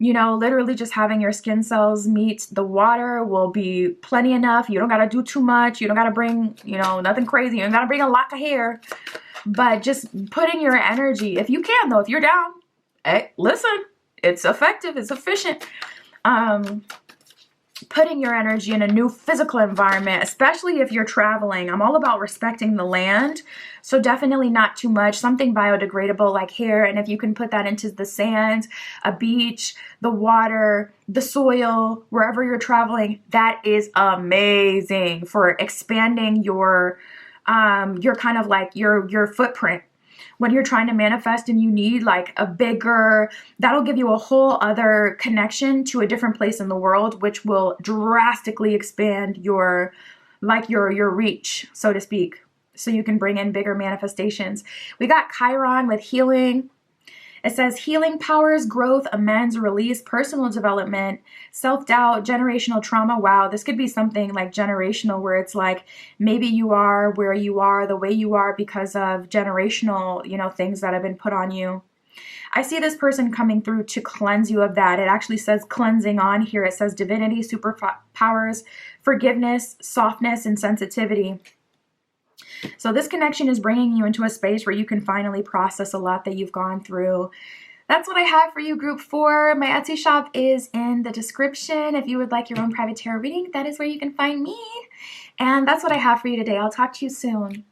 Literally just having your skin cells meet the water will be plenty enough. You don't got to do too much. You don't got to bring, nothing crazy. You don't got to bring a lock of hair. But just putting your energy, if you can though, if you're down, hey, listen, it's effective. It's efficient. Putting your energy in a new physical environment, especially if you're traveling. I'm all about respecting the land. So definitely not too much. Something biodegradable like hair. And if you can put that into the sand, a beach, the water, the soil, wherever you're traveling, that is amazing for expanding your kind of like your footprint. When you're trying to manifest and you need like a bigger, that'll give you a whole other connection to a different place in the world, which will drastically expand your reach, so to speak. So you can bring in bigger manifestations. We got Chiron with healing. It says healing powers, growth, amends, release, personal development, self-doubt, generational trauma. Wow, this could be something like generational where it's like maybe you are where you are, the way you are because of generational, things that have been put on you. I see this person coming through to cleanse you of that. It actually says cleansing on here. It says divinity, superpowers, forgiveness, softness, and sensitivity. So this connection is bringing you into a space where you can finally process a lot that you've gone through. That's what I have for you, group 4. My Etsy shop is in the description. If you would like your own private tarot reading, that is where you can find me. And that's what I have for you today. I'll talk to you soon.